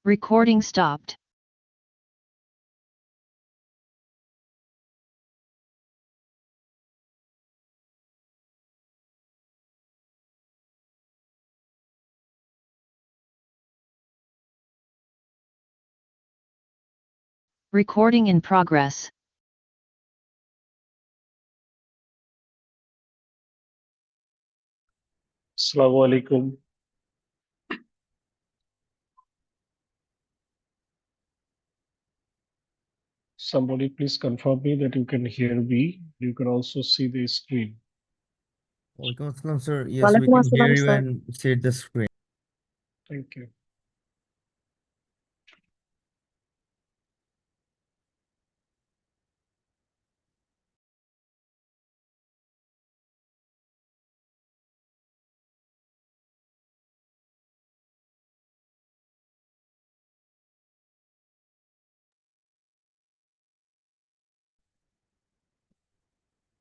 Recording stopped. Recording in progress. Assalamu alaikum. Somebody please confirm me that you can hear me. You can also see the screen. Walaikum assalam, sir. Yes, we Walaikum can assalam, hear you sir. and share the screen. Thank you.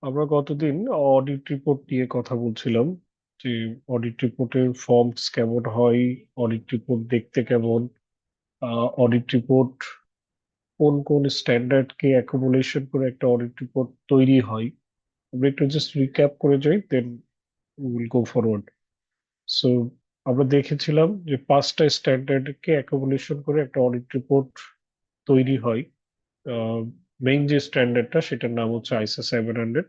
আমরা গতদিন audit report নিয়ে কথা বলছিলাম যে audit রিপোর্টের forms কেমন হয়, audit report দেখতে কেমন, অডিট রিপোর্ট কোন কোন স্ট্যান্ডার্ডকে অ্যাকুমুলেশন করে একটা অডিট রিপোর্ট তৈরি হয়। আমরা একটু জাস্ট রিক্যাপ করে যাই, then will go forward. So আমরা দেখেছিলাম যে 5টা স্ট্যান্ডার্ডকে অ্যাকুমুলেশন করে একটা অডিট রিপোর্ট তৈরি হয়। মেইন যে স্ট্যান্ডার্ডটা সেটার নাম হচ্ছে আইএসও 700,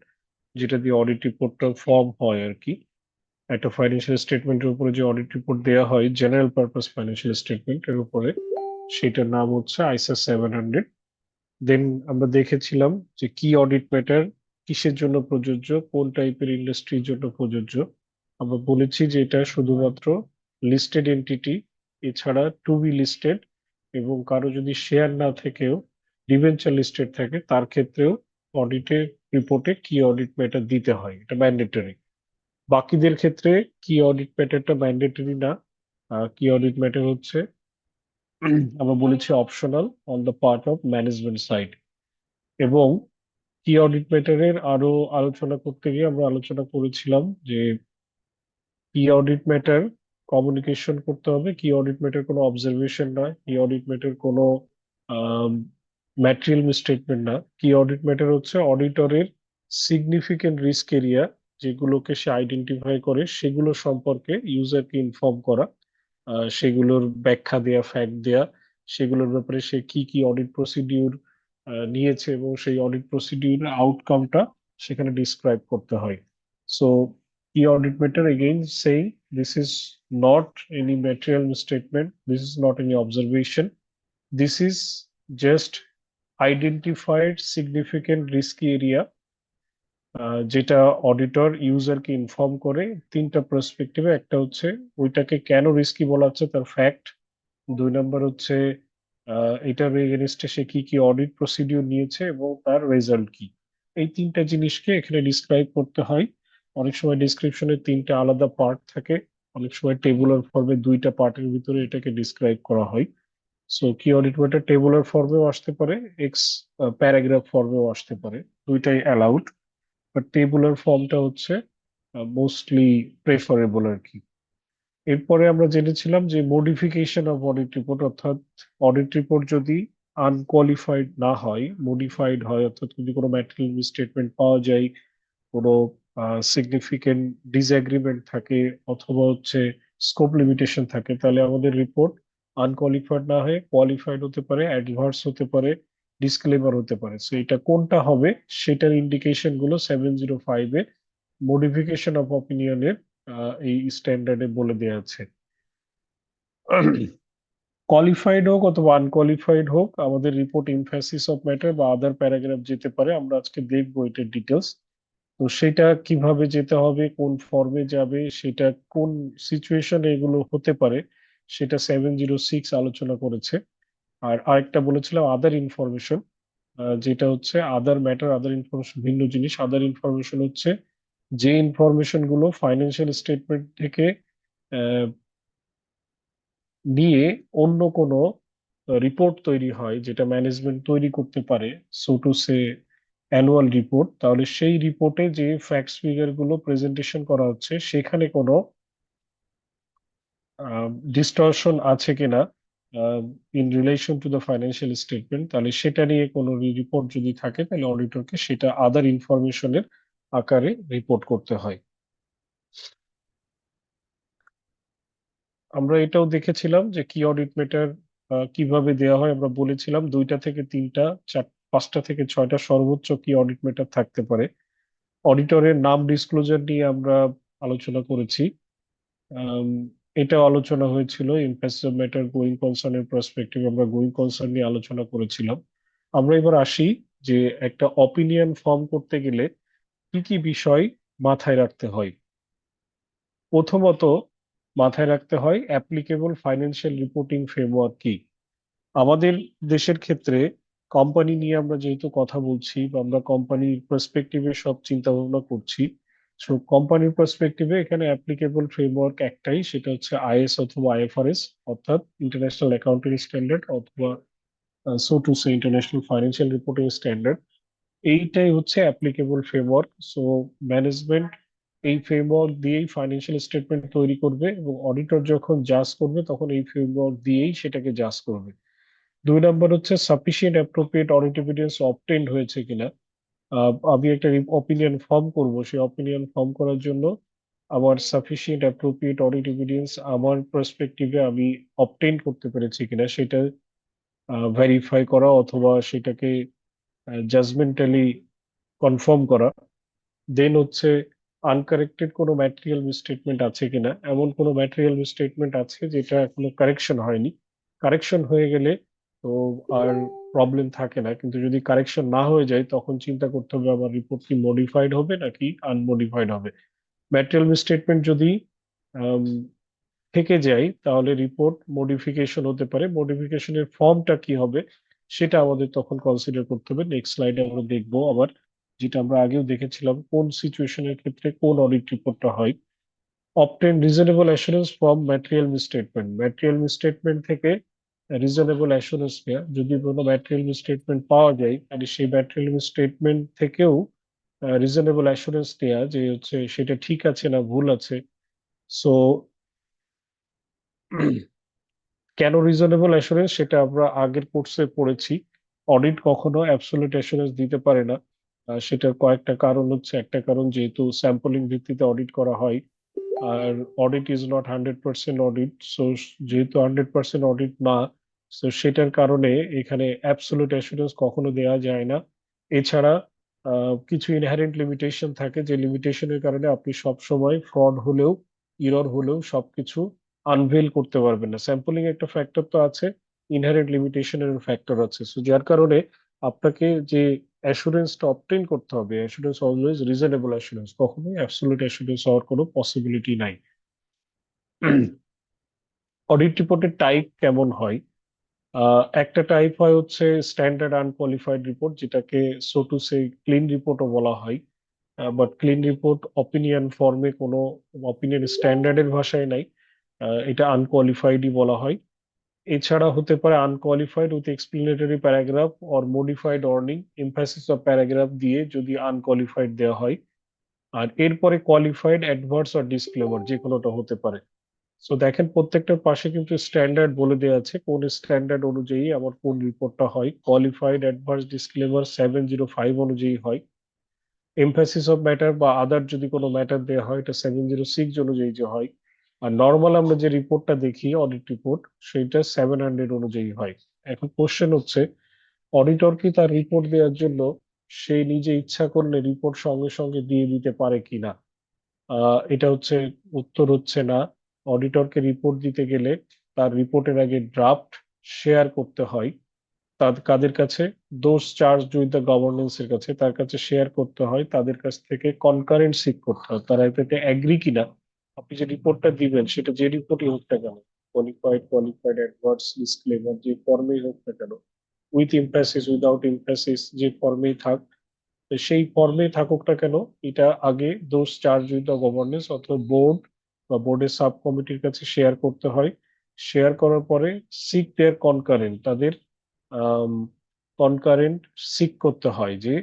যেটা দিয়ে অডিট রিপোর্টটা ফর্ম হয় আর কি। একটা ফাইন্যান্সিয়াল স্টেটমেন্টের উপরে যে অডিট রিপোর্ট দেওয়া হয়, জেনারেল পারপাস ফাইন্যান্সিয়াল স্টেটমেন্টের উপরে, সেটার নাম হচ্ছে আইএসও 700। দেন আমরা দেখেছিলাম যে কি অডিট ম্যাটার কিসের জন্য প্রযোজ্য, কোন টাইপের ইন্ডাস্ট্রির জন্য প্রযোজ্য। আমরা বলেছি যে এটা শুধুমাত্র লিস্টেড এন্টিটি, এছাড়া টু বি লিস্টেড এবং কারো যদি শেয়ার না থেকেও ডিবেঞ্চার লিস্টেড থাকে, তার ক্ষেত্রেও অডিটের রিপোর্টে কি অডিট ম্যাটার দিতে হয়, এটা ম্যান্ডেটরি। বাকিদের ক্ষেত্রে কি অডিট ম্যাটারটা ম্যান্ডেটরি না, কি অডিট ম্যাটার হচ্ছে আমরা বলেছি optional on the part of management side. এবং কি অডিট ম্যাটারের আরো আলোচনা করতে গিয়ে আমরা আলোচনা করেছিলাম যে কি অডিট ম্যাটার কমিউনিকেশন করতে হবে, কি অডিট ম্যাটার কোনো অবজারভেশন না, কি অডিট ম্যাটার কোনো ম্যাটেরিয়াল মিসস্টেটমেন্ট না। কি অডিট ম্যাটার হচ্ছে অডিটরের সিগনিফিকেন্ট রিস্ক এরিয়া যেগুলোকে সে আইডেন্টিফাই করে সেগুলো সম্পর্কে ইউজারকে ইনফর্ম করা, সেগুলোর ব্যাখ্যা দেয়া, ফ্যাক্ট দেয়া, সেগুলোর ব্যাপারে সে কি কি অডিট প্রসিডিউর নিয়েছে এবং সেই অডিট প্রসিডিউরের আউটকামটা সেখানে ডিসক্রাইব করতে হয়। সো কি audit matter again saying this is not any material misstatement, this is not any observation, this is just identified significant risky area, যেটা অডিটর ইউজারকে ইনফর্ম করে 3টা পার্সপেক্টিভে। একটা হচ্ছে ওইটাকে কেন রিস্কি বলা হচ্ছে তার ফ্যাক্ট, 2 নম্বর হচ্ছে এটার এগেনস্টে সে কি কি অডিট প্রসিডিউর নিয়েছে এবং তার রেজাল্ট কি। এই 3টা জিনিসকে এখানে ডিসক্রাইব করতে হয়। অনেক সময় ডিসক্রিপশনে 3টা আলাদা পার্ট থাকে, অনেক সময় টেবুলার ফর্মে 2টা পার্টের ভিতরে এটাকে ডিসক্রাইব করা হয়। সো কি অডিট ম্যাটার টেবুলার ফর্মেও আসতে পারে, এক্স প্যারাগ্রাফ ফর্মেও আসতে পারে, দুইটাই অ্যালাউড, বাট টেবুলার ফর্মটা হচ্ছে মোস্টলি প্রেফারেবল আর কি। এরপরে আমরা জেনেছিলাম যে মডিফিকেশন অফ অডিট রিপোর্ট, অর্থাৎ অডিট রিপোর্ট যদি আনকোয়ালিফাইড না হয়, মডিফাইড হয়, অর্থাৎ যদি কোনো ম্যাটেরিয়াল স্টেটমেন্ট পাওয়া যায়, কোনো সিগনিফিকেন্ট ডিসএগ্রিমেন্ট থাকে, অথবা হচ্ছে স্কোপ লিমিটেশন থাকে, তাহলে আমাদের রিপোর্ট আনকোয়ালিফাইড না হয়ে কোয়ালিফাইড হতে পারে, অ্যাডভার্স হতে পারে, ডিসক্লেমার হতে পারে। সো এটা কোনটা হবে সেটার ইন্ডিকেশন গুলো 705-এ মডিফিকেশন অফ অপিনিয়নের এই স্ট্যান্ডার্ডে বলে দেওয়া আছে। কোয়ালিফাইড হোক অথবা আনকোয়ালিফাইড হোক, আমাদের রিপোর্ট এমফ্যাসিস অফ ম্যাটার বা আদার প্যারাগ্রাফ যেতে পারে, আমরা আজকে দেখবো এটার ডিটেলস। তো সেটা কিভাবে যেতে হবে, কোন ফর্মে যাবে, সেটা কোন সিচুয়েশনে এগুলো হতে পারে, সেটা 706 আলোচনা করেছে। আর আরেকটা বলেছিলাম আদার ইনফরমেশন, যেটা হচ্ছে আদার ম্যাটার, আদার ইনফরমেশন ভিন্ন জিনিস। আদার ইনফরমেশন হচ্ছে যে ইনফরমেশন গুলো ফাইন্যান্সিয়াল স্টেটমেন্ট থেকে নিয়ে অন্য কোনো রিপোর্ট তৈরি হয়, যেটা ম্যানেজমেন্ট তৈরি করতে পারে, so to say annual report, তাহলে সেই রিপোর্টে যে ফ্যাক্টস ফিগার গুলো প্রেজেন্টেশন করা হচ্ছে সেখানে কোনো ডিস্টরশন আছে কিনা, in relation to the financial statement, তাহলে সেটা নিয়ে কোনো রিপোর্ট যদি থাকে তাহলে অডিটরকে সেটা আদার ইনফরমেশনের আকারে রিপোর্ট করতে হয়। আমরা এটাও দেখেছিলাম যে কি অডিট ম্যাটার কিভাবে দেওয়া হয়। আমরা বলেছিলাম 2টা থেকে 3টা, 5টা থেকে 6টা সর্বোচ্চ কি অডিট ম্যাটার থাকতে পারে। অডিটরের নাম ডিসক্লোজার নিয়ে আমরা আলোচনা করেছি। আম, এটা আলোচনা হয়েছিল ইম্প্যাসিভ ম্যাটার গোয়িং কনসার্নের পার্সপেক্টিভ, আমরা গোয়িং কনসার্ন নিয়ে আলোচনা করেছিলাম। আমরা এবার আসি যে একটা অপিনিয়ন ফর্ম করতে গেলে কি কি বিষয় মাথায় রাখতে হয়। প্রথমত মাথায় রাখতে হয় অ্যাপ্লিকেবল ফাইন্যান্সিয়াল রিপোর্টিং ফ্রেমওয়ার্ক কি। আমাদের দেশের ক্ষেত্রে কোম্পানি নিয়ে আমরা যেহেতু কথা বলছি বা আমরা কোম্পানির পার্সপেক্টিভে সব চিন্তা ভাবনা করছি, সো কোম্পানির পার্সপেক্টিভে এখানে অ্যাপ্লিকেবল ফ্রেমওয়ার্ক একটাই, সেটা হচ্ছে আইএস অথবা আইএফআরএস, অর্থাৎ ইন্টারন্যাশনাল অ্যাকাউন্টিং স্ট্যান্ডার্ড অথবা so to say international financial reporting standard. এইটাই হচ্ছে অ্যাপ্লিকেবল ফ্রেমওয়ার্ক। সো ম্যানেজমেন্ট এই ফ্রেমওয়ার্ক দিয়েই ফাইন্যান্সিয়াল স্টেটমেন্ট তৈরি করবে এবং অডিটর যখন জাজ করবে তখন এই ফ্রেমওয়ার্ক দিয়েই সেটাকে জাজ করবে। 2 নম্বর হচ্ছে sufficient appropriate audit evidence obtained হয়েছে কিনা। আমি একটা অপিনিয়ন ফর্ম করব, সেই অপিনিয়ন ফর্ম করার জন্য আমার সাফিসিয়েন্ট অ্যাপ্রোপ্রিয়েট অডিট এভিডেন্স আমার পার্সপেক্টিভে আমি অবটেন করতে পেরেছি কিনা সেটা ভেরিফাই করা অথবা সেটাকে জাজমেন্টালি কনফার্ম করা। দেন হচ্ছে আনকারেক্টেড কোনো ম্যাটেরিয়াল মিসস্টেটমেন্ট আছে কিনা। এমন কোনো ম্যাটেরিয়াল মিসস্টেটমেন্ট আছে যেটা এখনো কারেকশন হয়নি, কারেকশন হয়ে গেলে তো আর প্রবলেম থাকে না, কিন্তু যদি কারেকশন না হয়ে যায় তখন চিন্তা করতে হবে আমার রিপোর্ট কি মডিফাইড হবে নাকি আনমডিফাইড হবে। ম্যাটেরিয়াল মিসস্টেটমেন্ট যদি আম, থেকে যায় তাহলে রিপোর্ট মডিফিকেশন হতে পারে, মডিফিকেশনের ফর্মটা কি হবে সেটা আমাদের তখন কনসিডার করতে হবে। নেক্সট স্লাইডে আমরা দেখবো আবার, যেটা আমরা আগেও দেখেছিলাম কোন সিচুয়েশনের ক্ষেত্রে কোন অডিট রিপোর্টটা হয়। Obtain reasonable assurance from material misstatement, material misstatement থেকে রিজনেবল অ্যাসুরেন্স নেওয়া। যদি কোনো ম্যাটেরিয়াল মিসস্টেটমেন্ট পাওয়া যায় তাহলে সেই ম্যাটেরিয়াল মিসস্টেটমেন্ট থেকেও রিজনেবল অ্যাসুরেন্স নেওয়া যে হচ্ছে সেটা ঠিক আছে না ভুল আছে। সো কেন রিজনেবল অ্যাসুরেন্স সেটা আমরা আগের কোর্সে পড়েছি। অডিট কখনো অ্যাবসলিউট অ্যাসুরেন্স দিতে পারে না। সেটার কয়েকটা কারণ হচ্ছে, একটা কারণ যেহেতু স্যাম্পলিং ভিত্তিতে অডিট করা হয়, আর audit is not 100% audit. So যেহেতু 100% অডিট না, তো সেটার কারণে এখানে অ্যাবসলিউট অ্যাসুরেন্স কখনো দেওয়া যায় না। এছাড়া কিছু ইনহেরেন্ট লিমিটেশন থাকে, যে লিমিটেশনের কারণে আপনি সব সময় ফ্রড হলেও ইরর হলেও সবকিছু আনভেল করতে পারবেন না। স্যাম্পলিং একটা ফ্যাক্টর তো আছে, ইনহেরেন্ট লিমিটেশনের ফ্যাক্টর আছে। সো যার কারণে আপনাকে যে অ্যাসুরেন্সটা অবটেইন করতে হবে, অ্যাসুরেন্স অলওয়েজ রিজনেবল অ্যাসুরেন্স, কখনোই অ্যাবসলিউট অ্যাসুরেন্স হওয়ার কোনো পসিবিলিটি নাই। অডিট রিপোর্টের টাইপ কেমন হয়? একটা টাইপ হয় হচ্ছে স্ট্যান্ডার্ড আনকোয়ালিফাইড রিপোর্ট, যেটাকে সো টু সে ক্লিন রিপোর্টও বলা হয়। বাট ক্লিন রিপোর্ট অপিনিয়ন ফর্মে কোনো অপিনিয়ন স্ট্যান্ডার্ডের ভাষায় নাই, এটা আনকোয়ালিফাইডই বলা হয়। এছাড়া হতে পারে unqualified with explanatory paragraph or modified অর্নিং emphasis of paragraph দিয়ে যদি আনকোয়ালিফাইড দেওয়া হয়। আর এরপরে কোয়ালিফাইড অ্যাডভার্স অর ডিসক্লেমার যে কোনোটা হতে পারে। সো দেখেন প্রত্যেকটার পাশে কিন্তু স্ট্যান্ডার্ড বলে দেওয়া আছে, কোন স্ট্যান্ডার্ড অনুযায়ী আমার কোন রিপোর্টটা হয়। কোয়ালিফাইড অ্যাডভার্স ডিসক্লেমার 705 অনুযায়ী হয়। এমফাসিস অফ ম্যাটার বা আদার যদি কোনো ম্যাটার দেওয়া হয় এটা 706 অনুযায়ী যে হয়। আর নর্মাল আমরা যে রিপোর্টটা দেখি অডিট রিপোর্ট, সেটা 700 অনুযায়ী হয়। এখন কোশ্চেন হচ্ছে অডিটর কি তার রিপোর্ট দেওয়ার জন্য সে নিজে ইচ্ছা করলে রিপোর্ট সঙ্গে সঙ্গে দিয়ে দিতে পারে কিনা? এটা হচ্ছে উত্তর হচ্ছে না। অডিটরকে রিপোর্ট দিতে গেলে তার রিপোর্টের আগে ড্রাফট শেয়ার করতে হয়। কাদের কাছে? Those charge with the governance এর কাছে, তার কাছে শেয়ার করতে হয়, তাদের কাছ থেকে কনকারেন্ট সিক করতে হয় তারা এটাতে অ্যাগ্রি কিনা। আপনি যে রিপোর্টটা দিবেন সেটা যে রিপোর্টই হোক না কেন, কোয়ালিফাইড অ্যাডভার্স ডিসক্লেমার যে ফর্মেই হোক না কেন, উইথ ইমপ্যাসিস উইদাউট ইমপ্যাসিস যে ফর্মেই থাক, তো সেই ফর্মে থাকুক না কেন, এটা আগে those charge with the governance অথবা বোর্ড বা বোর্ডের সাব কমিটির কাছে শেয়ার করতে হয়। শেয়ার করার পরে সিক দেয়ার কনকারেন্ট, তাদের কনকারেন্ট সিক করতে হয় যে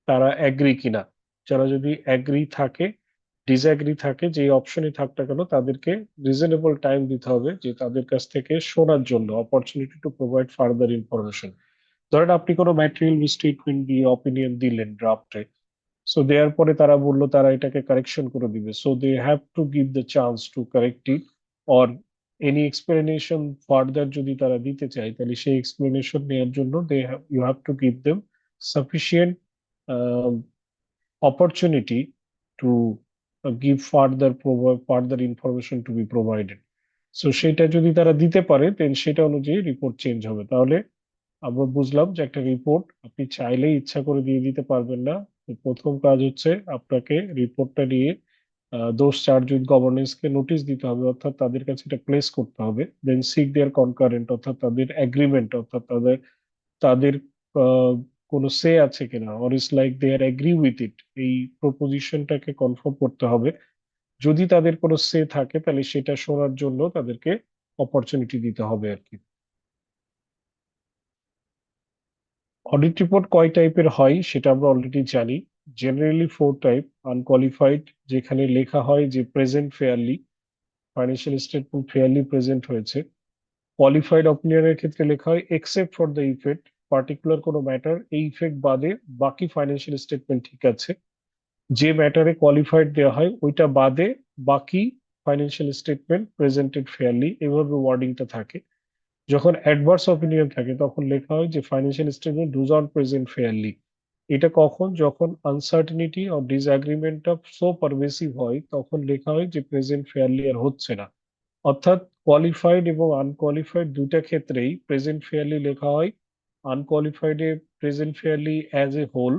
তারা অ্যাগ্রি কিনা। যারা যদি অ্যাগ্রি থাকে ডিসঅ্যাগ্রি থাকে, যে অপশনই থাক না কেন তাদেরকে রিজনেবল টাইম দিতে হবে যে তাদের কাছ থেকে শোনার জন্য, opportunity to provide further information. ধরেন আপনি কোনো ম্যাটেরিয়াল স্টেটমেন্ট দিয়ে অপিনিয়ন দিলেন ড্রাফটে, সো দেওয়ার পরে তারা বললো তারা এটাকে কারেকশন করে দিবে, so they have to give the chance to correct it, or any explanation further যদি তারা দিতে চায় তাহলে সেই এক্সপ্লেনেশন নেওয়ার জন্য you have to give them sufficient opportunity to give further information to be provided. সো সেটা যদি তারা দিতে পারে দেন সেটা অনুযায়ী রিপোর্ট চেঞ্জ হবে। তাহলে আমরা বুঝলাম যে একটা রিপোর্ট আপনি চাইলেই ইচ্ছা করে দিয়ে দিতে পারবেন না। তো প্রথম কাজ হচ্ছে আপনাকে রিপোর্টটা নিয়ে দোষ charge with governance K notice দিতে হবে, অর্থাৎ তাদের কাছে এটা প্লেস করতে হবে। দেন সিক দেয়ার কনকারেন্ট, অর্থাৎ তাদের এগ্রিমেন্ট, অর্থাৎ তাদের তাদের আহ, কোনো সে আছে কিনা, or is like they are agree with it, এই প্রপোজিশনটাকে কনফার্ম করতে হবে। যদি তাদের কোনো সে থাকে তাহলে সেটা শোনার জন্য তাদেরকে অপরচুনিটি দিতে হবে আর কি। অডিট রিপোর্ট কয় টাইপের হয় সেটা আমরা অলরেডি জানি। Generally 4 type. আনকোয়ালিফাইড, যেখানে লেখা হয় যে present fairly, financial statement fairly present হয়েছে। কোয়ালিফাইড অপিনিয়নের ক্ষেত্রে লেখা হয় except for the effect, particular কোনো ম্যাটার, এই ইফেক্ট বাদে বাকি ফাইন্যান্সিয়াল স্টেটমেন্ট ঠিক আছে। যে ম্যাটারে কোয়ালিফাইড দেওয়া হয় ওইটা বাদে বাকি ফাইন্যান্সিয়াল স্টেটমেন্ট প্রেজেন্টেড ফেয়ারলি, এভাবে ওয়ার্ডিংটা থাকে। যখন অ্যাডভার্স অপিনিয়ন থাকে তখন লেখা হয় যে financial statement dos not present fairly. এটা কখন, যখন আনসার্টেনিটি অর ডিসঅ্যাগ্রিমেন্টটা সো পারভেসিভ হয় তখন লেখা হয় যে প্রেজেন্ট ফেয়ারলি আর হচ্ছে না। অর্থাৎ কোয়ালিফাইড এবং আনকোয়ালিফাইড দুইটা ক্ষেত্রেই প্রেজেন্ট ফেয়ারলি লেখা হয়। আনকোয়ালিফাইডে present fairly as a whole,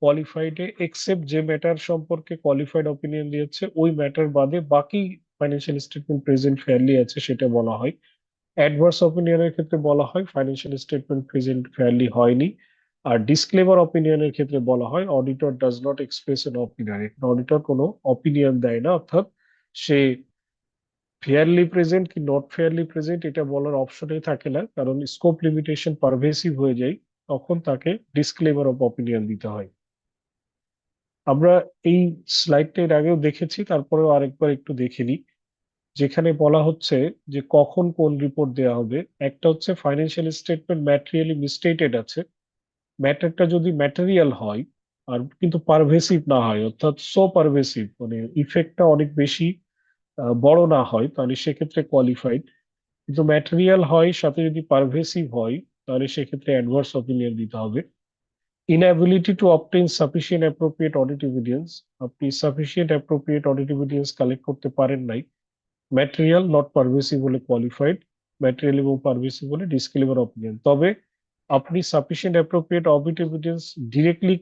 কোয়ালিফাইডে এক্সেপ্ট যে ম্যাটার সম্পর্কে কোয়ালিফাইড অপিনিয়ন দিয়েছে ওই ম্যাটার বাদে বাকি ফাইন্যান্সিয়াল স্টেটমেন্ট প্রেজেন্ট ফেয়ারলি আছে সেটা বলা হয়। অ্যাডভার্স অপিনিয়নের ক্ষেত্রে বলা হয় ফাইন্যান্সিয়াল স্টেটমেন্ট প্রেজেন্ট ফেয়ারলি হয়নি। আর ডিসক্লেমার অপিনিয়নের ক্ষেত্রে বলা হয় auditor does not express an opinion, auditor কোনো অপিনিয়ন দেয় না, অর্থাৎ সে ফেয়ারলি প্রেজেন্ট কি নট ফেয়ারলি প্রেজেন্ট এটা বলার অপশনই থাকে না, কারণ স্কোপ লিমিটেশন পারভেসিভ হয়ে যায়, তখন তাকে ডিসক্লেমার অফ অপিনিয়ন দিতে হয়। আমরা এই স্লাইডটা এর আগেও দেখেছি, তারপরেও আরেকবার একটু দেখে নিই। যেখানে বলা হচ্ছে যে কখন কোন রিপোর্ট দেওয়া হবে। একটা হচ্ছে ফাইন্যান্সিয়াল স্টেটমেন্ট ম্যাটেরিয়ালি মিসস্টেটেড আছে, ম্যাটারটা যদি ম্যাটেরিয়াল হয় আর কিন্তু পারভেসিভ না হয়, অর্থাৎ সো পারভেসিভ মানে ইফেক্টটা অনেক বেশি বড় না হয়, তাহলে সেক্ষেত্রে কোয়ালিফাইড। কিন্তু ম্যাটেরিয়াল হয় সাথে যদি পারভেসিভ হয় তাহলে সেক্ষেত্রে অ্যাডভার্স অপিনিয়ন দিতে হবে। Inability to obtain sufficient appropriate audit evidence, আপনি sufficient appropriate audit evidence collect করতে পারেন নাই। ম্যাটেরিয়াল নট পারভেসিভ হলে কোয়ালিফাইড, ম্যাটেরিয়াল এবং পারভেসিভ হলে ডিসক্লেমার অপিনিয়ন। তবে আপনি sufficient appropriate audit evidence directly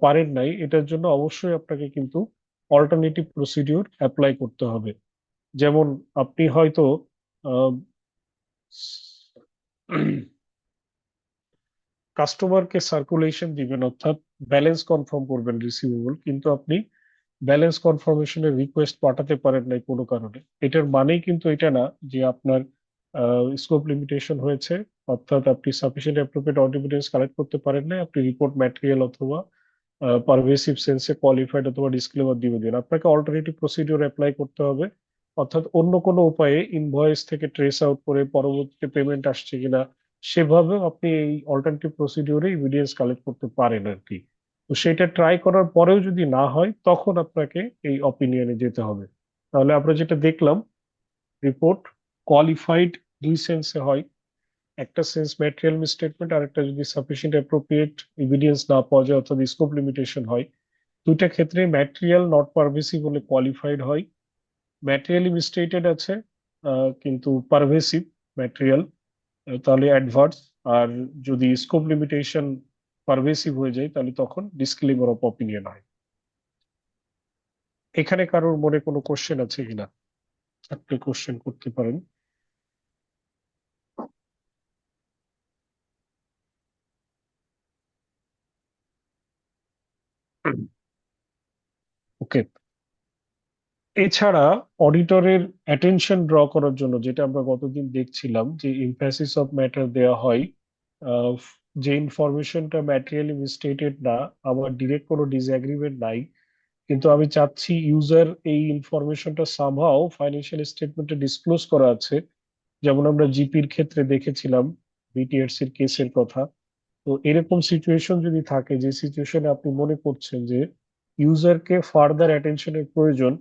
পারেন নাই, এটার জন্য অবশ্যই আপনাকে কিন্তু অল্টারনেটিভ প্রসিডিউর অ্যাপ্লাই করতে হবে। যেমন আপনি হয়তো কাস্টমারকে সার্কুলেশন দিবেন, অর্থাৎ ব্যালেন্স কনফার্ম করবেন রিসিভেবল, কিন্তু আপনি ব্যালেন্স কনফার্মেশনের রিকোয়েস্ট পাঠাতে পারেন নাই কোনো কারণে। এটার মানেই কিন্তু এটা না যে আপনার স্কোপ লিমিটেশন হয়েছে, অর্থাৎ আপনি সাফিসিয়েন্ট অ্যাপ্রোপ্রিয়েট এভিডেন্স কালেক্ট করতে পারেন নাই, আপনি রিপোর্ট ম্যাটেরিয়াল অথবা পারভেসিভ সেন্সে কোয়ালিফাইড অথবা ডিসক্লেমার দিয়ে দিন। আপনাকে অল্টারনেটিভ প্রসিডিওর অ্যাপ্লাই করতে হবে, অর্থাৎ অন্য কোনো উপায়ে ইনভয়েস থেকে ট্রেস আউট করে পরবর্তীতে পেমেন্ট আসছে কিনা সেভাবেও আপনি এই অল্টারনেটিভ প্রসিডিওরে এভিডেন্স কালেক্ট করতে পারেন আর কি। তো সেটা ট্রাই করার পরেও যদি না হয় তখন আপনাকে এই অপিনিয়নে যেতে হবে। তাহলে আমরা যেটা দেখলাম, রিপোর্ট কোয়ালিফাইড দুই সেন্সে হয়। একটা সেন্স ম্যাটেরিয়াল মিসস্টেটমেন্ট, আর একটা যদি সাফিসিয়েন্ট অ্যাপ্রোপ্রিয়েট এভিডেন্স না পাওয়া যায় অর্থাৎ স্কোপ লিমিটেশন হয়। দুইটা ক্ষেত্রে ম্যাটেরিয়াল নট পারভেসিভ হলে কোয়ালিফাইড হয়, ম্যাটেরিয়ালি মিসস্টেটেড আছে কিন্তু পারভেসিভ ম্যাটেরিয়াল তাহলে অ্যাডভার্স, আর যদি স্কোপ লিমিটেশন পারভেসিভ হয়ে যায় তাহলে তখন ডিসক্লেমার অফ অপিনিয়ন হয়। এখানে কারোর মনে কোনো কোশ্চেন আছে কিনা, আপনি কোশ্চেন করতে পারেন। ওকে, এছাড়া অডিটরের অ্যাটেনশন ড্র করার জন্য যেটা আমরা গতদিন দেখছিলাম যে এমফ্যাসিস অফ ম্যাটার দেওয়া হয়, আহ, যে ইনফরমেশনটা ম্যাটেরিয়ালি মিসস্টেটেড না, আমার ডিরেক্ট কোনো ডিসঅ্যাগ্রিমেন্ট নাই, কিন্তু আমি চাচ্ছি ইউজার এই ইনফরমেশনটা সামহাও ফাইন্যান্সিয়াল স্টেটমেন্টে ডিসক্লোজ করা আছে, যেমন আমরা জিপির ক্ষেত্রে দেখেছিলাম বিটিআরসি এর কেসের কথা। তো এরকম সিচুয়েশন যদি থাকে, যে সিচুয়েশনে আপনি মনে করছেন যে ইউজারকে ফার্দার অ্যাটেনশনের প্রয়োজন,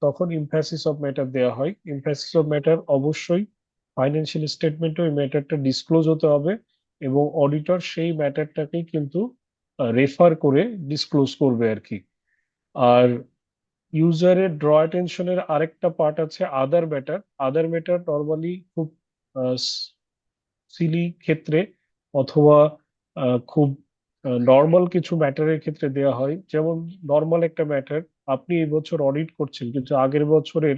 তখন ইমফ্যাসিস অফ ম্যাটার দেওয়া হয়। ইমফ্যাসিস অফ ম্যাটার অবশ্যই ফাইন্যান্সিয়াল স্টেটমেন্টে ওই ম্যাটারটা ডিসক্লোজ হতে হবে, এবং অডিটর সেই ম্যাটারটাকেই কিন্তু রেফার করে ডিসক্লোজ করবে আর কি। আর ইউজারের ড্র অ্যাটেনশনের আরেকটা পার্ট আছে আদার ম্যাটার। আদার ম্যাটার নর্মালি খুব সিলি ক্ষেত্রে অথবা খুব নর্মাল কিছু ম্যাটারের ক্ষেত্রে দেওয়া হয়। যেমন নর্মাল একটা ম্যাটার, আপনি এই বছর অডিট করছেন কিন্তু আগের বছরের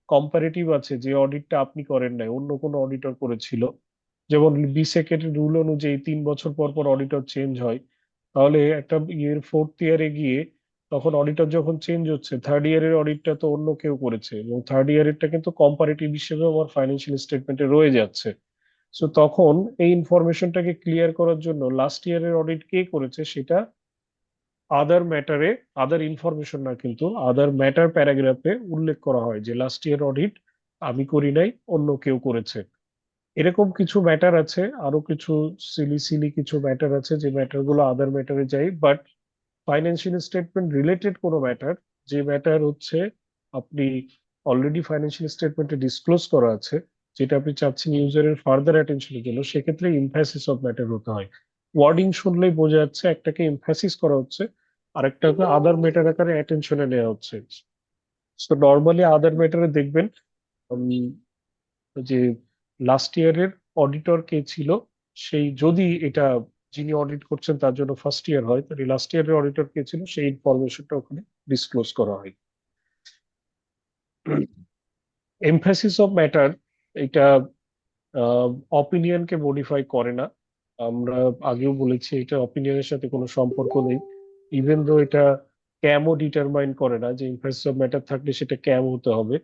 কম্পারেটিভ আছে যে অডিটটা আপনি করেন নাই, অন্য কোনো অডিটর করেছিল। যেমন বিসেকের রুল অনুযায়ী 3 বছর পর পর অডিটর চেঞ্জ হয়। তাহলে একটা ইয়ের ফোর্থ ইয়ারে গিয়ে তখন অডিটর যখন চেঞ্জ হচ্ছে, থার্ড ইয়ারের অডিটটা তো অন্য কেউ করেছে, এবং থার্ড ইয়ারেরটা কিন্তু কম্পারেটিভ হিসেবে আমার ফাইন্যান্সিয়াল স্টেটমেন্টে রয়ে যাচ্ছে। সো তখন এই ইনফরমেশনটাকে ক্লিয়ার করার জন্য লাস্ট ইয়ারের অডিট কে করেছে সেটা আদার ম্যাটারে, আদার ইনফরমেশন না কিন্তু আদার ম্যাটার প্যারাগ্রাফে উল্লেখ করা হয় যে লাস্ট ইয়ার অডিট আমি করি নাই, অন্য কেউ করেছে। এরকম কিছু ম্যাটার আছে, আরো কিছু সিলি সিলি কিছু ম্যাটার আছে যে ম্যাটার গুলো আদার ম্যাটারে যায়। বাট ফাইন্যান্সিয়াল স্টেটমেন্ট রিলেটেড কোনো ম্যাটার, যে ম্যাটার হচ্ছে আপনি অলরেডি ফাইন্যান্সিয়াল স্টেটমেন্টে ডিসক্লোজ করা আছে, যেটা আপনি চাচ্ছেন ইউজারের ফার্দার অ্যাটেনশনের জন্য, সেক্ষেত্রে ইমফ্যাসিস অফ ম্যাটার হতে হয়। ওয়ার্ডিং শুনলেই বোঝা যাচ্ছে একটাকে ইমফ্যাসিস করা হচ্ছে, আরেকটাকে আদার ম্যাটার আকারে অ্যাটেনশনে নেওয়া হচ্ছে। তো নর্মালি আদার ম্যাটারে দেখবেন উম, যে লাস্ট ইয়ারের অডিটর কে ছিল, সেই যদি এটা যিনি অডিট করছেন তার জন্য ফার্স্ট ইয়ার হয়, তাহলে লাস্ট ইয়ারের অডিটর কে ছিল সেই ইনফরমেশনটা ওখানে ডিসক্লোজ করা হয়। এমফাসিস অফ ম্যাটার এটা অপিনিয়নকে মডিফাই করে না। আমরা আগেও বলেছি এটা অপিনিয়নের সাথে কোনো সম্পর্ক নেই। ইভেন দো এটা ক্যামও ডিটারমাইন করে না যে এমফাসিস অফ ম্যাটার থাকলে সেটা ক্যাম হতে হবে।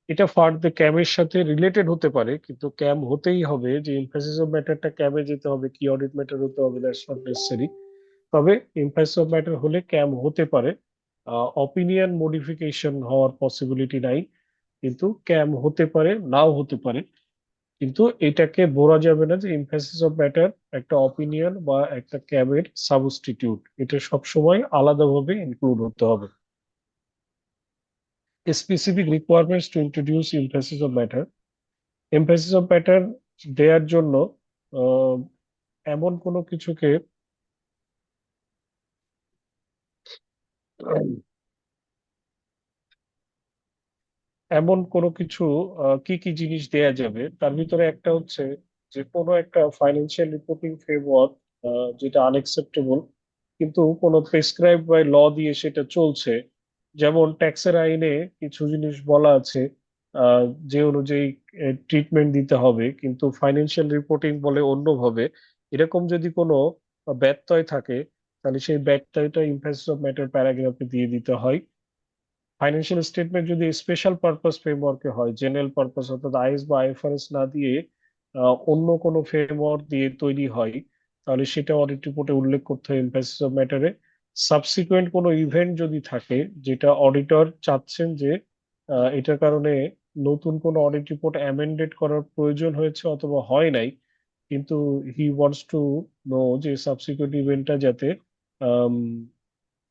এটা ফার্দার ক্যামের সাথে রিলেটেড হতে পারে, কিন্তু ক্যাম হতেই হবে, যে এমফাসিস অফ ম্যাটারটা ক্যামে যেতে হবে কি অডিট ম্যাটার হতে হবে, দ্যাটস নট নেসেসারি। তবে এমফাসিস অফ ম্যাটার হলে ক্যাম হতে পারে, অপিনিয়ন মডিফিকেশন হওয়ার পসিবিলিটি নাই, কিন্তু ক্যাম হতে পারে, নাও হতে পারে। কিন্তু এটাকে বলা যাবে না যে এমফাসিস অফ ম্যাটার একটা অপিনিয়ন বা একটা ক্যাবের সাবস্টিটিউট, এটা সবসময় আলাদাভাবে ইনক্লুড হতে হবে। Specific requirements to introduce emphasis of matter. Emphasis of matter দেওয়ার জন্য আহ, এমন কোনো কিছুকে এমন কোনো কিছু কি কি জিনিস দেয়া যাবে, তার ভিতরে একটা হচ্ছে যে কোনো একটা ফাইন্যান্সিয়াল রিপোর্টিং ফ্রেমওয়ার্ক যেটা আনএক্সেপ্টেবল কিন্তু কোনো প্রেসক্রাইব বাই ল দিয়ে সেটা চলছে। যেমন ট্যাক্সের আইনে কিছু জিনিস বলা আছে আহ, যে অনুযায়ী ট্রিটমেন্ট দিতে হবে, কিন্তু ফাইন্যান্সিয়াল রিপোর্টিং বলে অন্যভাবে। এরকম যদি কোনো ব্যত্যয় থাকে, তাহলে সেই ব্যত্যয়টা ইমপ্যাক্টস অফ ম্যাটার প্যারাগ্রাফে দিয়ে দিতে হয়। ফাইন্যান্সিয়াল স্টেটমেন্ট যদি স্পেশাল পারপাস ফ্রেমওয়ার্কে হয়, জেনারেল পারপাস অর্থাৎ আইএস বা আইএফআরএস না দিয়ে অন্য কোনো ফ্রেমওয়ার্ক দিয়ে তৈরি হয়, তাহলে সেটা অডিট রিপোর্টে উল্লেখ করতে হয় এমফাসিস অফ ম্যাটারে। সাবসিকুয়েন্ট কোনো ইভেন্ট যদি থাকে যেটা অডিটর চাচ্ছেন যে এটার কারণে নতুন কোনো অডিট রিপোর্ট অ্যামেন্ডেড করার প্রয়োজন হয়েছে অথবা হয় নাই, কিন্তু হি ওয়ান্টস টু নো যে সাবসিকুয়েন্ট ইভেন্টটা যাতে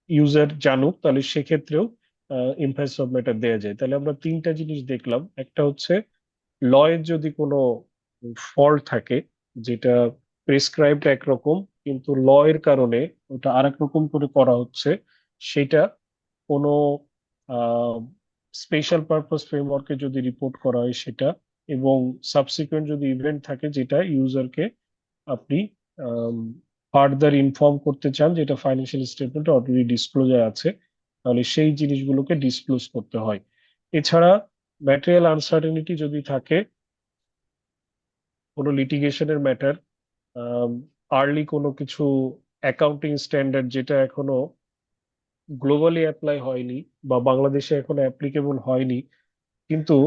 ইউজার জানুক, তাহলে সেক্ষেত্রেও এমফাসিস অফ ম্যাটার দেওয়া যায়। তাহলে আমরা তিনটা জিনিস দেখলাম, একটা হচ্ছে লয়ের যদি কোনো ফল্ট থাকে যেটা প্রেসক্রাইবড একরকম কিন্তু ল এর কারণে ওটা আরেক রকম করে করা হচ্ছে, সেটা কোনো স্পেশাল পারপাস ফ্রেমওয়ার্কে যদি রিপোর্ট করা হয় সেটা, এবং সাবসিকুয়েন্ট যদি ইভেন্ট থাকে যেটা ইউজারকে আপনি ফার্দার ইনফর্ম করতে চান, যেটা ফাইন্যান্সিয়াল স্টেটমেন্টে অলরেডি ডিসক্লোজার আছে, তাহলে সেই জিনিসগুলোকে ডিসক্লোজ করতে হয়। এছাড়া ম্যাটেরিয়াল আনসার্টেনিটি যদি থাকে, কোনো লিটিগেশনের ম্যাটার, আর্লি কোনো কিছু অ্যাকাউন্টিং স্ট্যান্ডার্ড যেটা এখনো গ্লোবালি অ্যাপ্লাই হয়নি বা বাংলাদেশে এখনো অ্যাপ্লিকেবল হয়নি, কিন্তু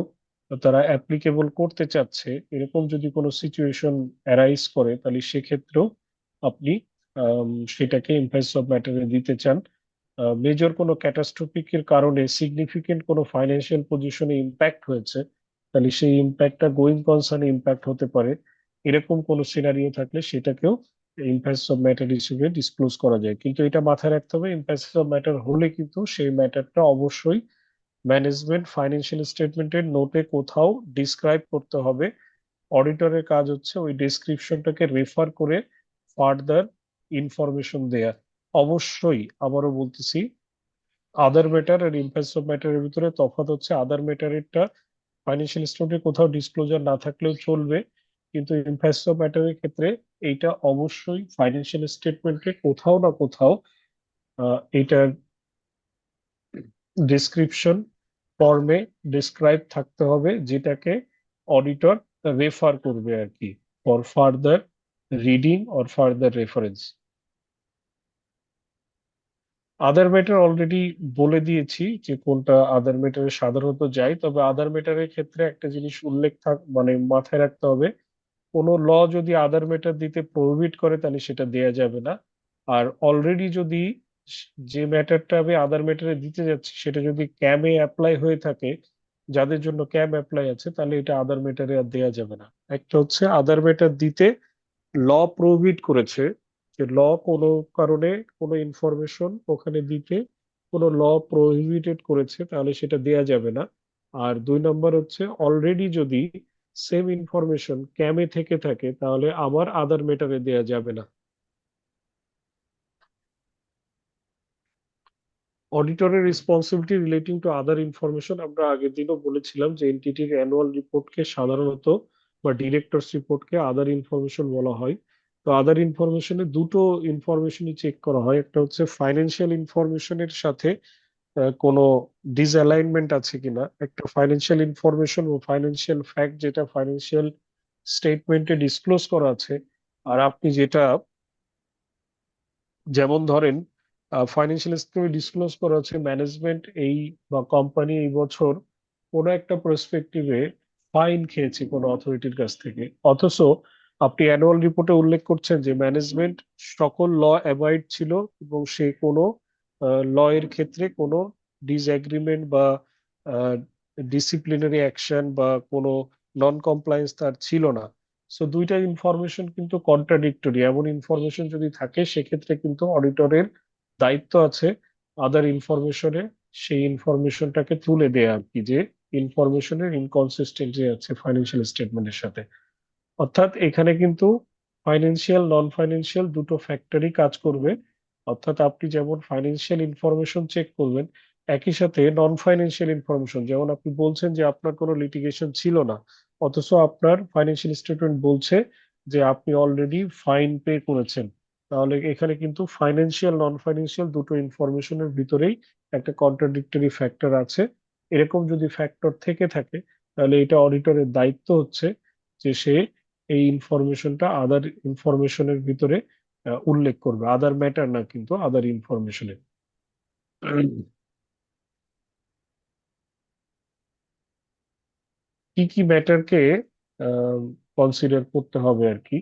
তারা অ্যাপ্লিকেবল করতে চাচ্ছে, এরকম যদি কোনো সিচুয়েশন অ্যারাইজ করে, তাহলে সেক্ষেত্রেও আপনি সেটাকে এমফাসিস অফ ম্যাটারে দিতে চান। মেজর কোনো ক্যাটাস্ট্রফিকের কারণে সিগনিফিকেন্ট কোনো ফাইন্যান্সিয়াল পজিশনে ইম্প্যাক্ট হয়েছে, তাহলে সেই ইম্প্যাক্টটা গোয়িং কনসার্নে ইম্প্যাক্ট হতে পারে। এরকম কোনো সিনারিও থাকলে সেটাকেও ইম্প্যাক্টস অফ ম্যাটার হিসেবে ডিসক্লোজ করা যায়। কিন্তু এটা মাথায় রাখতে হবে, ইম্প্যাক্টস অফ ম্যাটার হলে কিন্তু সেই ম্যাটারটা অবশ্যই ম্যানেজমেন্ট ফাইন্যান্সিয়াল স্টেটমেন্টের নোটে কোথাও ডিসক্রাইব করতে হবে। অডিটরের কাজ হচ্ছে ওই ডেসক্রিপশনটাকে রেফার করে ফার্দার ইনফরমেশন দেয়া। অবশ্যই আবারও বলতেছি, আদার ম্যাটার আর ইম্প্যাক্টস অফ ম্যাটারের ভিতরে তফাৎ হচ্ছে, আদার ম্যাটারেরটা ফাইন্যান্সিয়াল স্টেটমেন্টে কোথাও ডিসক্লোজার না থাকলেও চলবে, কিন্তু ইম্প্যাক্টস অফ ম্যাটারের ক্ষেত্রে এইটা অবশ্যই ফাইন্যান্সিয়াল স্টেটমেন্টে কোথাও না কোথাও এটার ডেসক্রিপশন ফর্মে ডিসক্রাইব থাকতে হবে, যেটাকে অডিটর রেফার করবে আর কি, for further reading or further reference. Other matter already বলে দিয়েছি যে কোনটা আদার ম্যাটারে সাধারণত যায়, তবে আদার ম্যাটারের ক্ষেত্রে একটা জিনিস উল্লেখ মানে মাথায় রাখতে হবে, কোনো ল যদি আদার ম্যাটার দিতে প্রহিবিট করে তাহলে সেটা দেয়া যাবে না। আর অলরেডি যদি যে ম্যাটারটা আমি আদার ম্যাটারে দিতে যাচ্ছি সেটা যদি ক্যামে অ্যাপ্লাই হয়ে থাকে, যাদের জন্য ক্যাম অ্যাপ্লাই আছে, তাহলে এটা আদার ম্যাটারে আর দেয়া যাবে না। একটা হচ্ছে আদার ম্যাটার দিতে ল প্রহিবিট করেছে, যে ল কোনো কারণে কোনো ইনফরমেশন ওখানে দিতে কোনো ল প্রহিবিটেড করেছে, তাহলে সেটা দেয়া যাবে না। আর 2 নম্বর হচ্ছে, অলরেডি যদি সেম ইনফরমেশন ক্যামে থেকে থাকে তাহলে আবার আদার ম্যাটারে দেয়া যাবে না। অডিটরের responsibility relating to other information, আমরা আগের দিনও বলেছিলাম যে এনটিটির অ্যানুয়াল রিপোর্টকে সাধারণত বা ডিরেক্টরস রিপোর্টকে আদার ইনফরমেশন বলা হয়। তো আদার ইনফরমেশনে দুটো ইনফরমেশনই চেক করা হয়, একটা হচ্ছে ফাইন্যান্সিয়াল ইনফরমেশনের সাথে কোনো ডিসঅ্যালাইনমেন্ট আছে কিনা, একটা ফাইন্যান্সিয়াল ইনফরমেশন ও ফাইন্যান্সিয়াল ফ্যাক্ট যেটা ফাইন্যান্সিয়াল স্টেটমেন্টে ডিসক্লোজ করা আছে, আর আপনি যেটা, যেমন ধরেন ফাইন্যান্সিয়াল স্টেটমেন্ট ডিসক্লোজ করা হচ্ছে ম্যানেজমেন্ট এই বা কোম্পানি এই বছর কোনো একটা পার্সপেক্টিভে ফাইন খেয়েছে কোনো অথরিটির কাছ থেকে, অথচ আপনি অ্যানুয়াল রিপোর্টে উল্লেখ করছেন যে ম্যানেজমেন্ট সকল ল অ্যাভয়েড ছিল এবং সে কোনো ল এর ক্ষেত্রে কোনো ডিসএগ্রিমেন্ট বা ডিসিপ্লিনারি অ্যাকশন বা কোনো নন কমপ্লায়েন্স তার ছিল না। সো দুইটা ইনফরমেশন কিন্তু কন্ট্রাডিক্টরি। এমন ইনফরমেশন যদি থাকে সেক্ষেত্রে কিন্তু অডিটরের দায়িত্ব আছে আদার ইনফরমেশনে সেই ইনফরমেশনটাকে তুলে দেয়া আর কি, যে ইনফরমেশনের ইনকনসিস্টেন্সি আছে ফাইন্যান্সিয়াল স্টেটমেন্টের সাথে। অর্থাৎ এখানে কিন্তু ফাইন্যান্সিয়াল নন ফাইন্যান্সিয়াল দুটো ফ্যাক্টরই কাজ করবে। অর্থাৎ আপনি যেমন ফাইন্যান্সিয়াল ইনফরমেশন চেক করবেন, একই সাথে নন ফাইন্যান্সিয়াল ইনফরমেশন, যেমন আপনি বলছেন যে আপনার কোনো লিটিগেশন ছিল না, অথচ আপনার ফাইন্যান্সিয়াল স্টেটমেন্ট বলছে যে আপনি অলরেডি ফাইন পে করেছেন, তাহলে এখানে কিন্তু ফাইন্যান্সিয়াল নন ফাইন্যান্সিয়াল দুটো ইনফরমেশনের ভিতরেই একটা কন্ট্রাডিক্টরি ফ্যাক্টর আছে। এরকম যদি ফ্যাক্টর থেকে থাকে তাহলে এটা অডিটরের দায়িত্ব হচ্ছে যে সে এই ইনফরমেশনটা আদার ইনফরমেশনের ভিতরে উল্লেখ করবে, আদার ম্যাটার না কিন্তু আদার ইনফরমেশনে। কি কি ম্যাটারকে কনসিডার করতে হবে আর কি।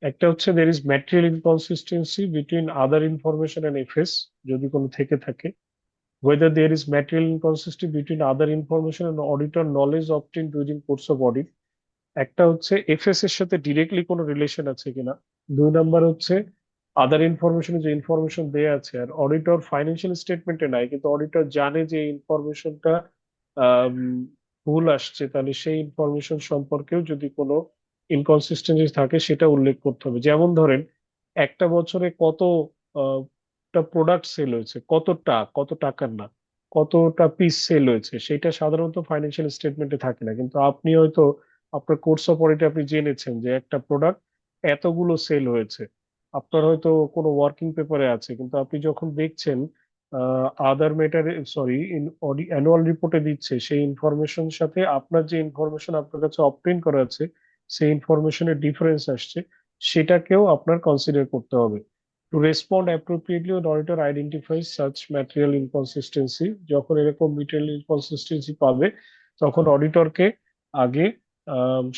একটা হচ্ছে there is material inconsistency between other information and FS, যদি কোনো থেকে থাকে, whether there is material inconsistency between other information and auditor knowledge obtained during course of audit। একটা হচ্ছে এফএস এর সাথে ডিরেক্টলি কোনো রিলেশন আছে কিনা। 2 নম্বর হচ্ছে আদার ইনফরমেশনে যে ইনফরমেশন দেয়া আছে আর অডিটর ফাইন্যান্সিয়াল স্টেটমেন্টে নাই, কিন্তু অডিটর জানে যে ইনফরমেশনটা ভুল আসছে, তাহলে সেই ইনফরমেশন সম্পর্কেও যদি কোনো ইনকনসিস্টেন্সি থাকে সেটা উল্লেখ করতে হবে। যেমন ধরেন একটা বছরে কতটা প্রোডাক্ট সেল হয়েছে, কত টাকার না, কতটা পিস সেল হয়েছে, সেটা সাধারণত ফাইন্যান্সিয়াল স্টেটমেন্টে থাকে না, কিন্তু আপনি হয়তো আপনার কোর্স অফ অডিটে আপনি জেনেছেন যে একটা প্রোডাক্ট এতগুলো সেল হয়েছে, আপনার হয়তো কোনো ওয়ার্কিং পেপারে আছে, কিন্তু আপনি যখন দেখছেন আদার ম্যাটারে, সরি, অ্যানুয়াল রিপোর্টে দিচ্ছে, সেই ইনফরমেশন সাথে আপনার যে ইনফরমেশন আপনার কাছে অবটেইন করা আছে সেই ইনফরমেশনের ডিফারেন্স আসছে, সেটাকেও আপনার কনসিডার করতে হবে। To respond appropriately, an auditor identifies such material inconsistency. যখন এরকম material inconsistency পাবে তখন অডিটরকে আগে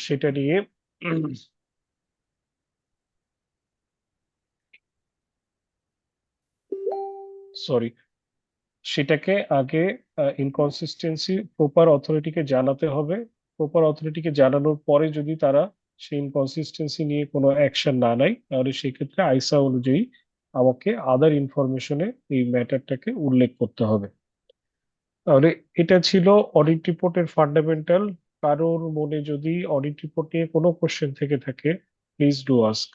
সেটা নিয়ে সরি সেটাকে আগে ইনকনসিস্টেন্সি প্রপার অথরিটিকে জানাতে হবে। প্রপার অথরিটিকে জানানোর পরে যদি তারা সেই ইনকনসিস্টেন্সি নিয়ে কোনো অ্যাকশন না নেয় তাহলে সেক্ষেত্রে আইসা অনুযায়ী আমাকে আদার ইনফরমেশনে এই ম্যাটারটাকে উল্লেখ করতে হবে। তাহলে এটা ছিল অডিট রিপোর্টের ফান্ডামেন্টাল। কারোর মনে যদি অডিট রিপোর্ট নিয়ে কোনো কোশ্চেন থেকে থাকে প্লিজ ডু আস্ক।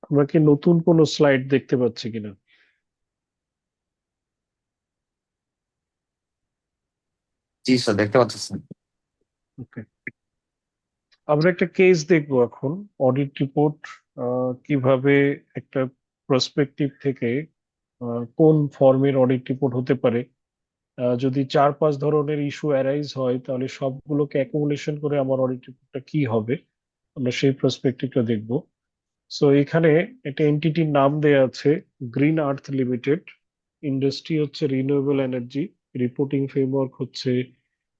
আমরা কি নতুন কোনো স্লাইড দেখতে পাচ্ছি কিনা? জি স্যার, দেখতে পাচ্ছেন। ওকে, আমরা একটা কেস দেখবো এখন। অডিট রিপোর্ট কিভাবে একটা প্রসপেক্টিভ থেকে কোন ফর্মের অডিট রিপোর্ট হতে পারে। যদি 4-5 ধরনের ইস্যু অ্যারাইজ হয় তাহলে সবগুলোকে অ্যাকুমুলেশন করে আমার অডিট রিপোর্টটা কি হবে, আমরা সেই প্রসপেক্টিভটা দেখবো। সো এখানে একটা এন্টিটির নাম দেয়া আছে গ্রিন আর্থ লিমিটেড, ইন্ডাস্ট্রি হচ্ছে রিনিউয়েবল এনার্জি, রিপোর্টিং ফ্রেমওয়ার্ক হচ্ছে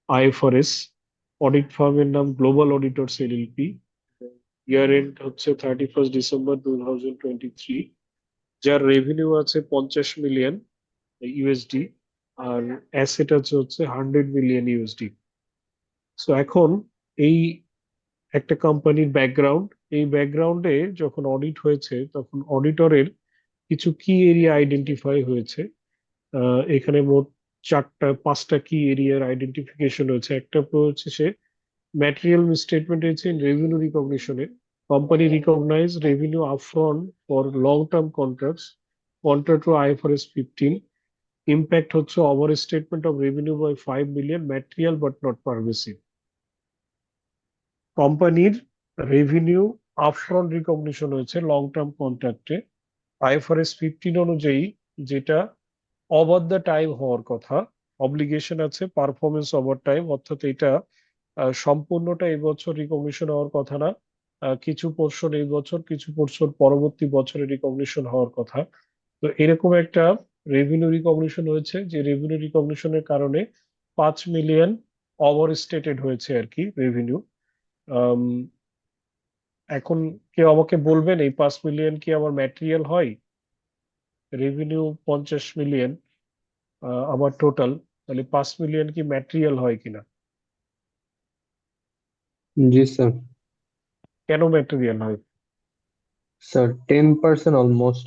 আইএফআরএস, অডিট ফার্মের নাম গ্লোবাল অডিটরস এলএলপি, ইয়ার এন্ড হচ্ছে 31 ডিসেম্বর 2023, যার রেভিনিউ আছে 50 মিলিয়ন ইউএসডি আর অ্যাসেট আছে হচ্ছে 100 মিলিয়ন ইউএসডি। সো এখন এই একটা কোম্পানির ব্যাকগ্রাউন্ড, এই ব্যাকগ্রাউন্ডে যখন অডিট হয়েছে তখন অডিটরের কিছু কি এরিয়া আইডেন্টিফাই হয়েছে। এখানে মোট 5টা কি এরিয়ার আইডেন্টিফিকেশন হয়েছে। একটা হচ্ছে সে ম্যাটেরিয়াল মিসস্টেটমেন্ট হয়েছে ইন রেভিনিউ রিকগনিশনে। Company recognize revenue upfront for long term contracts contra to IFRS 15। Impact হচ্ছে over statement of revenue by 5 million material but not pervasive. কোম্পানির রেভিনিউ আপফ্রন্ট রিকগনিশন হয়েছে লং টার্ম কন্ট্রাক্টে IFRS 15 অনুযায়ী, যেটা over the time হওয়ার কথা। Obligation আছে performance over time, অর্থাৎ এটা সম্পূর্ণটা এই বছর রিকগনিশন হওয়ার কথা না, কিছু পোর্শন এই বছর কিছু পোর্শন পরবর্তী বছরে রিকগনিশন হওয়ার কথা। তো এরকম একটা রেভিনিউ রিকগনিশন হয়েছে, যে রেভিনিউ রিকগনিশনের কারণে 5 মিলিয়ন ওভার স্টেটেড হয়েছে আর কি রেভিনিউ। এখন কেউ আমাকে বলবেন এই 5 মিলিয়ন কি আমার ম্যাটেরিয়াল হয়? রেভিনিউ 50 মিলিয়ন আমার টোটাল, তাহলে 5 মিলিয়ন কি ম্যাটেরিয়াল হয় কিনা? জি স্যার। কেন ম্যাটেরিয়াল হয়? Sir 10% almost.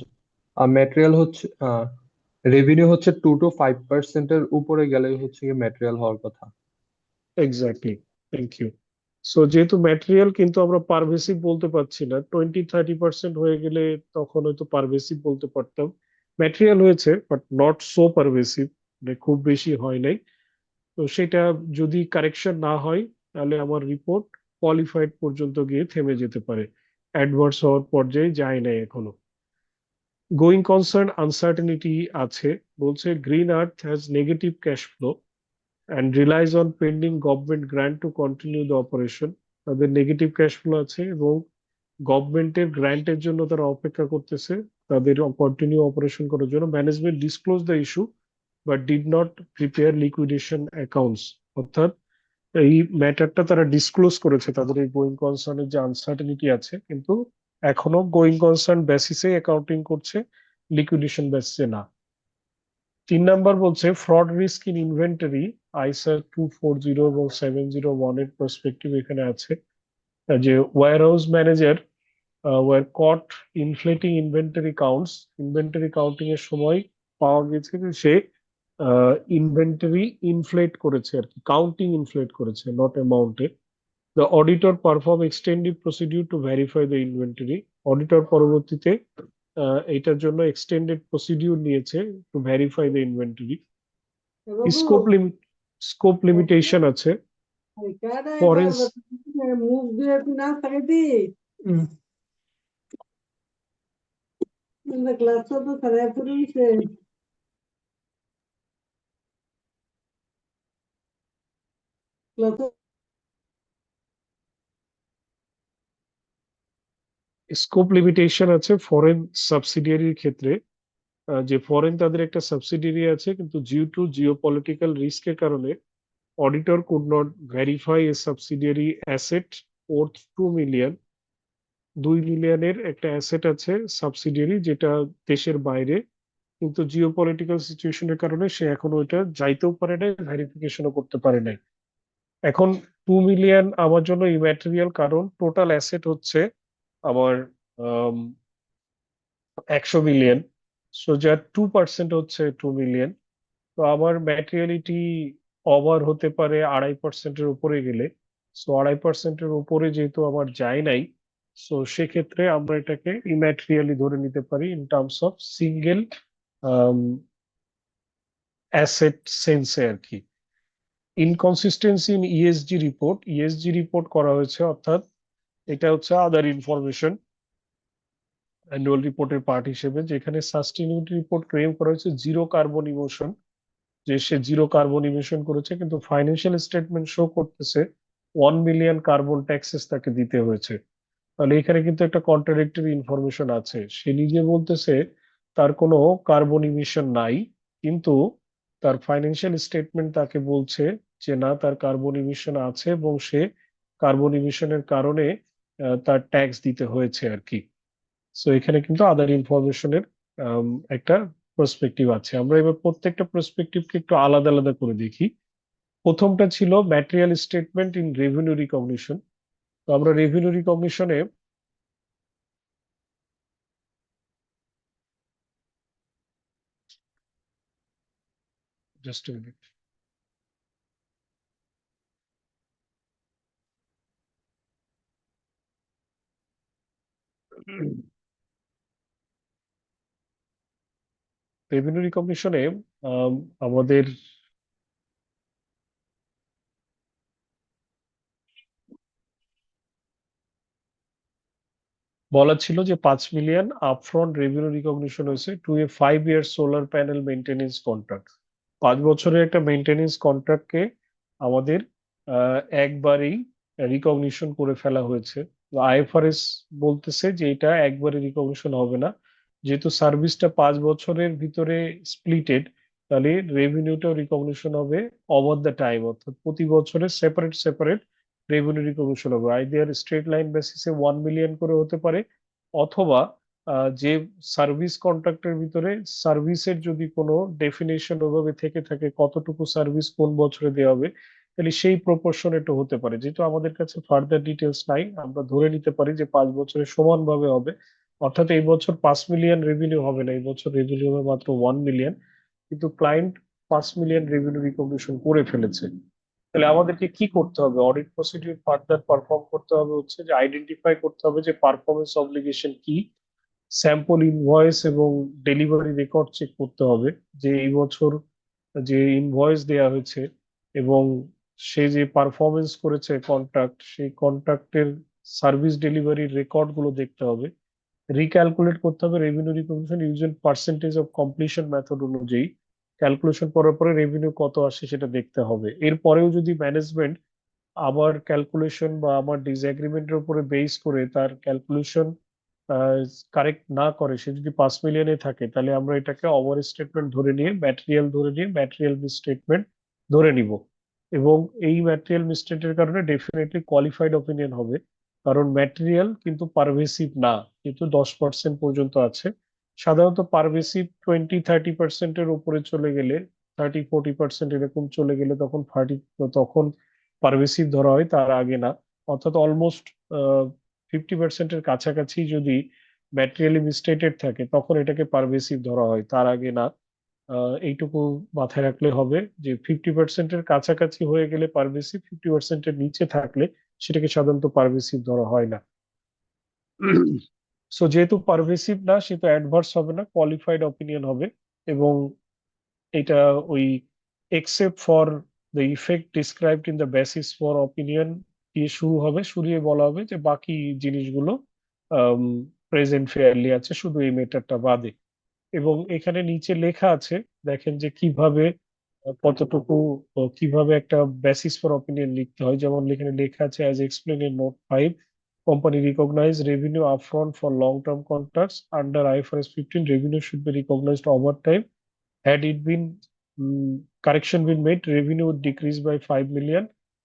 আর ম্যাটেরিয়াল হচ্ছে রেভিনিউ হচ্ছে 2 to 5% এর উপরে গেলে হচ্ছে কি ম্যাটেরিয়াল হওয়ার কথা। Exactly, thank you. সো যেহেতু ম্যাটেরিয়াল কিন্তু আমরা পারভেসিভ বলতে পারছি না, 20-30% হয়ে গেলে তখন হয়তো পারভেসিভ বলতে পারতাম। ম্যাটেরিয়াল হয়েছে বাট নট সো পারভেসিভ, মানে খুব বেশি হয় নাই। তো সেটা যদি কারেকশন না হয় তাহলে আমার রিপোর্ট কোয়ালিফাইড পর্যন্ত গিয়ে থেমে যেতে পারে, অ্যাডভার্স হওয়ার পর্যায়ে যায় নাই এখনো। গোয়িং কনসার্ন আনসার্টেনিটি আছে, বলছে green earth has negative cash flow and relies on pending government grant to continue the operation. তাদের নেগেটিভ ক্যাশ ফ্লো আছে এবং গভর্নমেন্টের গ্র্যান্টের জন্য তারা অপেক্ষা করতেছে তাদের কন্টিনিউ অপারেশন করার জন্য। Management disclose the issue but did not prepare liquidation accounts, অর্থাৎ এই ম্যাটারটা তারা ডিসক্লোজ করেছে তাদের এই গোয়িং কনসার্নের যে আনসার্টেনিটি আছে, কিন্তু এখনো গোয়িং কনসার্ন বেসিসে অ্যাকাউন্টিং করছে, লিকুইডেশন বেসিসে না। 3 নাম্বার বলছে ফ্রড রিস্ক ইন ইনভেন্টরি, আইসা 240 এবং 701 এর পার্সপেক্টিভ এখানে আছে। যে ওয়্যার হাউস ম্যানেজার ওয়ার কট ইনফ্লেটিং ইনভেন্টরি কাউন্টস, ইনভেন্টরি কাউন্টিং এর সময় পাওয়া গেছে যে সে ইনভেন্টরি ইনফ্লেট করেছে আর কি, কাউন্টিং ইনফ্লেট করেছে, not অ্যামাউন্টে। The auditor perform extended procedure to verify the inventory. Auditor পরবর্তীতে এটার জন্য extended procedure নিয়েছে to verify the inventory. Scope limitation আছে. Foreign স্কোপ লিমিটেশন আছে ফরেন সাবসিডিয়ারির ক্ষেত্রে, যে ফরেন তাদের একটা সাবসিডিয়ারি আছে কিন্তু ডিউ টু জিওপলিটিক্যাল রিস্কের কারণে auditor could not verify A subsidiary asset worth 2 million. 2 মিলিয়নের একটা অ্যাসেট আছে সাবসিডিয়ারি যেটা দেশের বাইরে, কিন্তু জিওপলিটিক্যাল সিচুয়েশনের কারণে সে এখনো ওইটা যাইতেও পারে নাই, ভেরিফিকেশনও করতে পারে নাই। এখন 2 মিলিয়ন আমার জন্য ইম্যাটেরিয়াল, কারণ টোটাল অ্যাসেট হচ্ছে আমার 100 মিলিয়ন। সো যার 2% হচ্ছে 2 মিলিয়ন। তো আমার ম্যাটেরিয়ালিটি ওভার হতে পারে 2.5%-এর উপরে গেলে। সো 2.5%-এর উপরে যেহেতু আমার যায় নাই, সো সেক্ষেত্রে আমরা এটাকে ইম্যাটেরিয়ালি ধরে নিতে পারি in terms of single asset সেন্সে আর কি। ইনকনসিস্টেন্সি ইন ইএসজি রিপোর্ট করা হয়েছে, অর্থাৎ এটা হচ্ছে আদার ইনফরমেশন অ্যানুয়াল রিপোর্টের পার্ট হিসেবে, যেখানে সাস্টেইনেবিলিটি রিপোর্ট ক্লেম করা হয়েছে জিরো কার্বন ইমিশন, যে সে জিরো কার্বন ইমিশন করেছে, কিন্তু ফাইন্যান্সিয়াল স্টেটমেন্ট শো করতেছে 1 মিলিয়ন কার্বন ট্যাক্সেস তাকে দিতে হয়েছে। তাহলে এখানে কিন্তু একটা কন্ট্রাডিক্টরি ইনফরমেশন আছে। সে নিজে বলতেছে তার কোনো কার্বন ইমিশন নাই, কিন্তু তার ফাইন্যান্সিয়াল স্টেটমেন্ট তাকে বলছে যে না, তার কার্বন ইমিশন আছে এবং সে কার্বন ইমিশনের কারণে তার ট্যাক্স দিতে হয়েছে আর কি। সো এখানে কিন্তু আদার ইনফরমেশনের একটা পার্সপেক্টিভ আছে। আমরা এবার প্রত্যেকটা পার্সপেক্টিভকে একটু আলাদা আলাদা করে দেখি। প্রথমটা ছিল material statement in revenue recognition. তো আমরা রেভিনিউ রিকগনিশনে জাস্ট এ মিনিট, রেভিনিউ রিকগনিশনে আমাদের বলা ছিল যে 5 মিলিয়ন আপফ্রন্ট রেভিনিউ রিকগনিশন হয়েছে to a 5 year solar panel maintenance contract. 5 বছরের একটা মেইনটেনেন্স কন্ট্রাক্টকে আমাদের একবারেই রিকগনিশন করে ফেলা হয়েছে। আইএফআরএস বলতেছে যে এটা একবারে রিকগনিশন হবে না, যেহেতু সার্ভিসটা 5 বছরের ভিতরে স্প্লিটেড, তাহলে রেভিনিউটাও রিকগনিশন হবে ওভার দ্য টাইম, অর্থাৎ প্রতি বছরে সেপারেট সেপারেট রেভিনিউ রিকগনিশন হবে। আইদার স্ট্রেট লাইন বেসিসে 1 মিলিয়ন করে হতে পারে, অথবা যে সার্ভিস কন্ট্রাক্টের ভিতরে সার্ভিসের যদি কোনো ডেফিনেশন ওভাবে থেকে থাকে কতটুকু সার্ভিস কোন বছরে দেওয়া হবে, তাহলে সেই প্রপোর্শনেটও হতে পারে। যেহেতু আমাদের কাছে ফার্দার ডিটেলস নাই, আমরা ধরে নিতে পারি যে 5 বছরে সমানভাবে হবে, অর্থাৎ এই বছর 5 মিলিয়ন রেভিনিউ হবে না, এই বছর রেভিনিউ হবে মাত্র 1 মিলিয়ন, কিন্তু ক্লায়েন্ট 5 মিলিয়ন রেভিনিউ রিকগনিশন করে ফেলেছে। তাহলে আমাদেরকে কি করতে হবে? অডিট প্রসিডিউর ফার্দার পারফর্ম করতে হবে, হচ্ছে যে আইডেন্টিফাই করতে হবে যে পারফরমেন্স অব্লিগেশন কি, স্যাম্পল ইনভয়েস এবং ডেলিভারি রেকর্ড চেক করতে হবে যে এই বছর যে ইনভয়েস দেয়া হয়েছে এবং সে যে পারফরমেন্স করেছে কন্ট্রাক্ট, সেই কন্ট্রাক্টের সার্ভিস ডেলিভারির রেকর্ড গুলো দেখতে হবে। রিক্যালকুলেট করতে হবে revenue recognition usual percentage of completion method অনুযায়ী। ক্যালকুলেশন করার পরে রেভিনিউ কত আসে সেটা দেখতে হবে। এরপরেও যদি ম্যানেজমেন্ট আবার ক্যালকুলেশন বা আমার ডিসএগ্রিমেন্টের উপরে বেস করে তার ক্যালকুলেশন কারেক্ট না করে, সে যদি 5 মিলিয়নে থাকে, তাহলে আমরা এটাকে ওভার স্টেটমেন্ট ধরে নিয়ে ম্যাটেরিয়াল মিসস্টেটমেন্ট ধরে নিব, এবং এই ম্যাটেরিয়াল মিসস্টেটের কারণে ডেফিনেটলি কোয়ালিফাইড অপিনিয়ন হবে, কারণ ম্যাটেরিয়াল কিন্তু পারভেসিভ না, কিন্তু 10% পর্যন্ত আছে। সাধারণত পারভেসিভ 20-30%-এর উপরে চলে গেলে, 30-40% এরকম চলে গেলে তখন পারভেসিভ ধরা হয়, তার আগে না। অর্থাৎ অলমোস্ট 50%-এর কাছাকাছি যদি ম্যাটেরিয়ালি মিসস্টেটেড থাকে তখন এটাকে পারভেসিভ ধরা হয়, তার আগে না। এইটুকু মাথায় রাখলে হবে যে 50%-এর কাছাকাছি হয়ে গেলে পারভেসিভ, 50%-এর নিচে থাকলে সেটাকে সাধারণত পারভেসিভ ধরা হয় না। সো যেহেতু পারভেসিভ না, সেহেতু অ্যাডভার্স হবে না, কোয়ালিফাইড অপিনিয়ন হবে। এবং এটা ওই except for the effect described in the basis for opinion দিয়ে শুরু হবে, শুরুয়ে বলা হবে যে বাকি জিনিসগুলো প্রেজেন্ট ফেয়ারলি আছে, শুধু এই মেটারটা বাদে। এবং এখানে নিচে লেখা আছে, দেখেন যে কিভাবে কতটুকু কিভাবে একটা বেসিস ফর অপিনিয়ন লিখতে হয়। যেমন এখানে লেখা আছে, as explain in note 5, company recognize revenue upfront for long-term contracts. Under IFRS 15, revenue should be recognized over time. Had it been correction been made, revenue would decrease by 5 million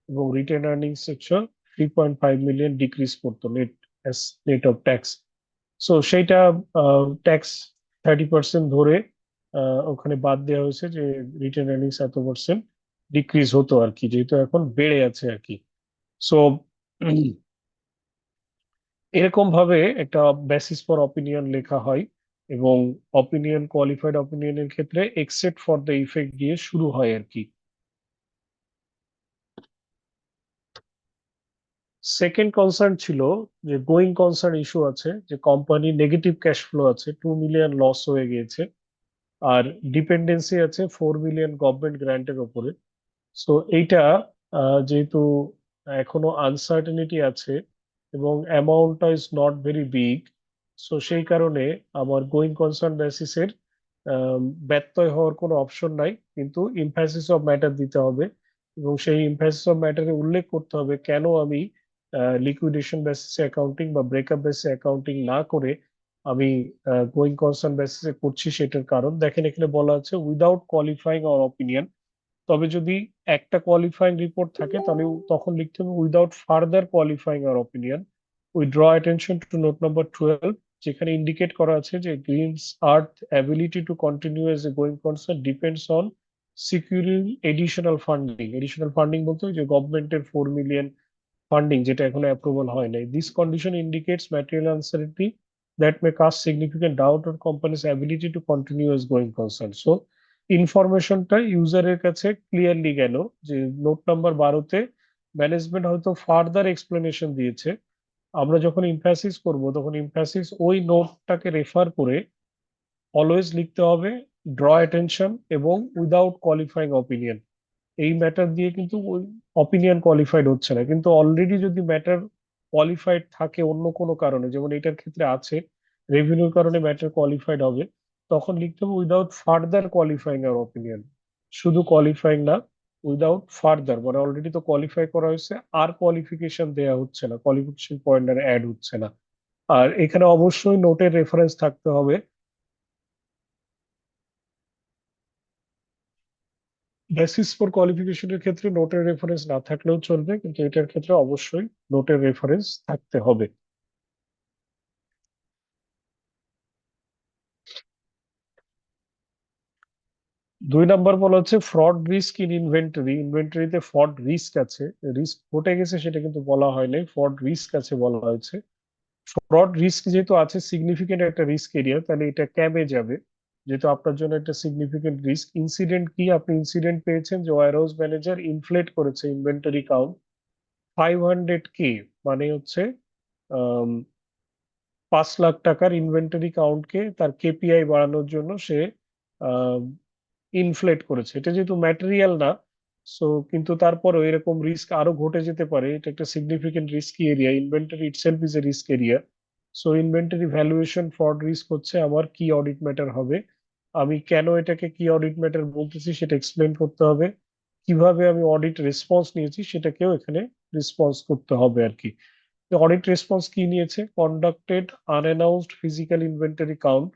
এবং retained earnings হচ্ছে 3.5 million decrease করতো net of tax. So সেইটা tax 30% ধরে ওখানে বাদ দেওয়া হয়েছে, যে রিটেন আর্নিংস এত% ডিক্রিজ হতো আর কি, যেহেতু এখন বেড়ে আছে আর কি। সো এরকম ভাবে একটা বেসিস ফর অপিনিয়ন লেখা হয়। এবং অপিনিয়ন, কোয়ালিফাইড অপিনিয়নের ক্ষেত্রে এক্সেপ্ট ফর দ্য ইফেক্ট দিয়ে শুরু হয় আর কি। সেকেন্ড কনসার্ন ছিল যে গোয়িং কনসার্ন ইস্যু আছে, যে কোম্পানি নেগেটিভ ক্যাশ ফ্লো আছে, 2 মিলিয়ন লস হয়ে গিয়েছে, আর ডিপেন্ডেন্সি আছে 4 মিলিয়ন গভর্নমেন্ট গ্র্যান্টের উপরে। সো এইটা যেহেতু এখনো আনসার্টেনিটি আছে এবং অ্যামাউন্টটা is not very big, so সেই কারণে আমার গোয়িং কনসার্ন বেসিসের ব্যত্যয় হওয়ার কোনো অপশন নাই, কিন্তু ইমফ্যাসিস অফ ম্যাটার দিতে হবে। এবং সেই ইমফ্যাসিস অফ ম্যাটারে উল্লেখ করতে হবে কেন আমি লিকুইডেশন বেসিসে অ্যাকাউন্টিং বা ব্রেকআপ বেসিসে অ্যাকাউন্টিং না করে আমি গোয়িং কনসার্ন বেসিসে করছি। সেটার কারণ দেখেন, এখানে বলা আছে উইদাউট কোয়ালিফাইং আওয়ার অপিনিয়ন। তবে যদি একটা কোয়ালিফাইং রিপোর্ট থাকে তাহলে তখন লিখতে হবে without further qualifying our opinion. We draw attention to note number 12, যেখানে ইন্ডিকেট করা আছে যে Greens Earth ability to continue as a going concern depends on securing additional funding. Additional funding বলতে যে গভর্নমেন্টের 4 মিলিয়ন ফান্ডিং, যেটা এখনো অ্যাপ্রুভাল হয় নাই। This condition indicates material uncertainty that may cast significant doubt on company's ability to continue as going concern. So ইনফরমেশনটা ইউজারের কাছে ক্লিয়ারলি গেল যে নোট নাম্বার 12তে ম্যানেজমেন্ট হয়তো ফার্দার এক্সপ্লেনেশন দিয়েছে। আমরা যখন ইমফ্যাসিস করব তখন ইমফ্যাসিস ওই নোটটাকে রেফার করে অলওয়েজ লিখতে হবে ড্র অ্যাটেনশন এবং উইদাউট কোয়ালিফাইং অপিনিয়ন। এই ম্যাটার দিয়ে কিন্তু ওই অপিনিয়ন কোয়ালিফাইড হচ্ছে না। কিন্তু অলরেডি যদি ম্যাটার কোয়ালিফাইড থাকে অন্য কোনো কারণে, যেমন এটার ক্ষেত্রে আছে রেভিনিউর কারণে ম্যাটার কোয়ালিফাইড হবে, তখন লিখতে হবে উইদাউট ফার্দার কোয়ালিফাইং আর অপিনিয়ন। শুধু কোয়ালিফাইং না, উইদাউট ফার্দার, মানে অলরেডি তো কোয়ালিফাই করা হয়েছে, আর কোয়ালিফিকেশন দেয়া হচ্ছে না, কোয়ালিফিকেশন পয়েন্ট আর অ্যাড হচ্ছে না। আর এখানে অবশ্যই নোটের রেফারেন্স থাকতে হবে। বেসিস ফর কোয়ালিফিকেশনের ক্ষেত্রে নোটের রেফারেন্স না থাকলেও চলবে, কিন্তু এটার ক্ষেত্রে অবশ্যই নোটের রেফারেন্স থাকতে হবে। 2 নাম্বার বলা হচ্ছে ফ্রড রিস্ক ইন ইনভেন্টরি। ইনভেন্টরিতে ফ্রড রিস্ক আছে, রিস্ক ঘটে গেছে সেটা কিন্তু বলা হয় নাই, ফ্রড রিস্ক আছে বলা হয়েছে। ফ্রড রিস্ক যেহেতু আছে, সিগনিফিকেন্ট একটা রিস্ক এরিয়া, তাহলে এটা ক্যাবে যাবে, যেহেতু আপনার জন্য একটা সিগনিফিকেন্ট রিস্ক। ইনসিডেন্ট কি, আপনি ইনসিডেন্ট পেয়েছেন যে ওয়্যারহাউস ম্যানেজার ইনফ্লেট করেছে ইনভেন্টরি কাউন্ট 500K, মানে হচ্ছে 5 লাখ টাকার ইনভেন্টরি কাউন্টকে তার কেপিআই বাড়ানোর জন্য সে ইনফ্লেট করেছে। এটা যেহেতু ম্যাটেরিয়াল না, সো কিন্তু তারপরও এরকম রিস্ক আরো ঘটে যেতে পারে, এটা একটা significant risky area. Inventory itself is a risk area. So inventory valuation fraud risk হচ্ছে আমার কি অডিট ম্যাটার হবে। আমি কেন এটাকে কি অডিট ম্যাটার বলতেছি সেটা এক্সপ্লেন করতে হবে। কিভাবে আমি অডিট রেসপন্স নিয়েছি সেটাকেও এখানে রেসপন্স করতে হবে আর কি। অডিট রেসপন্স কি নিয়েছে, conducted unannounced physical inventory count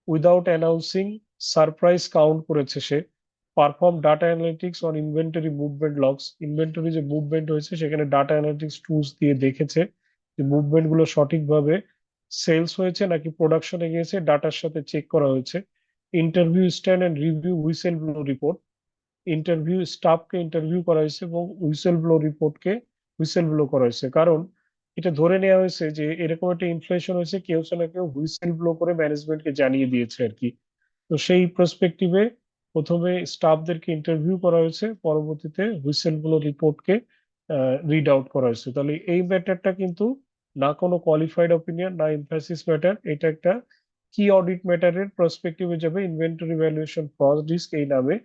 without announcing, surprise count করেছে সে। Perform data analytics on inventory movement logs, inventory যে মুভমেন্ট হয়েছে সেখানে ডাটা অ্যানালিটিক্স টুলস দিয়ে দেখেছে যে মুভমেন্ট গুলো সঠিকভাবে সেলস হয়েছে নাকি প্রোডাকশনে গিয়েছে, ডাটার সাথে চেক করা হয়েছে। Interview stand and review whistle blow report, interview স্টাফকে ইন্টারভিউ করা হয়েছে এবং হুইসেল ব্লো রিপোর্টকে হুইসেল ব্লো করা হয়েছে। কারণ এটা ধরে নেওয়া হয়েছে যে এরকম একটা ইনফ্লেশন হয়েছে, কেউ না কেউ হুইসেল ব্লো করে ম্যানেজমেন্টকে জানিয়ে দিয়েছে আর কি। তো সেই প্রসপেক্টিভে প্রথমে স্টাফদেরকে ইন্টারভিউ করা হয়েছে, পরবর্তীতে হুইসেল ব্লো রিপোর্টকে রিড আউট করা হয়েছে। তাহলে এই ম্যাটারটা কিন্তু না কোনো কোয়ালিফাইড অপিনিয়ন না এমফাসিস ম্যাটার, এটা একটা কি অডিট ম্যাটারের পার্সপেক্টিভে যাবে ইনভেন্টরি ভ্যালুয়েশন ফ্রড রিস্ক এই নামে,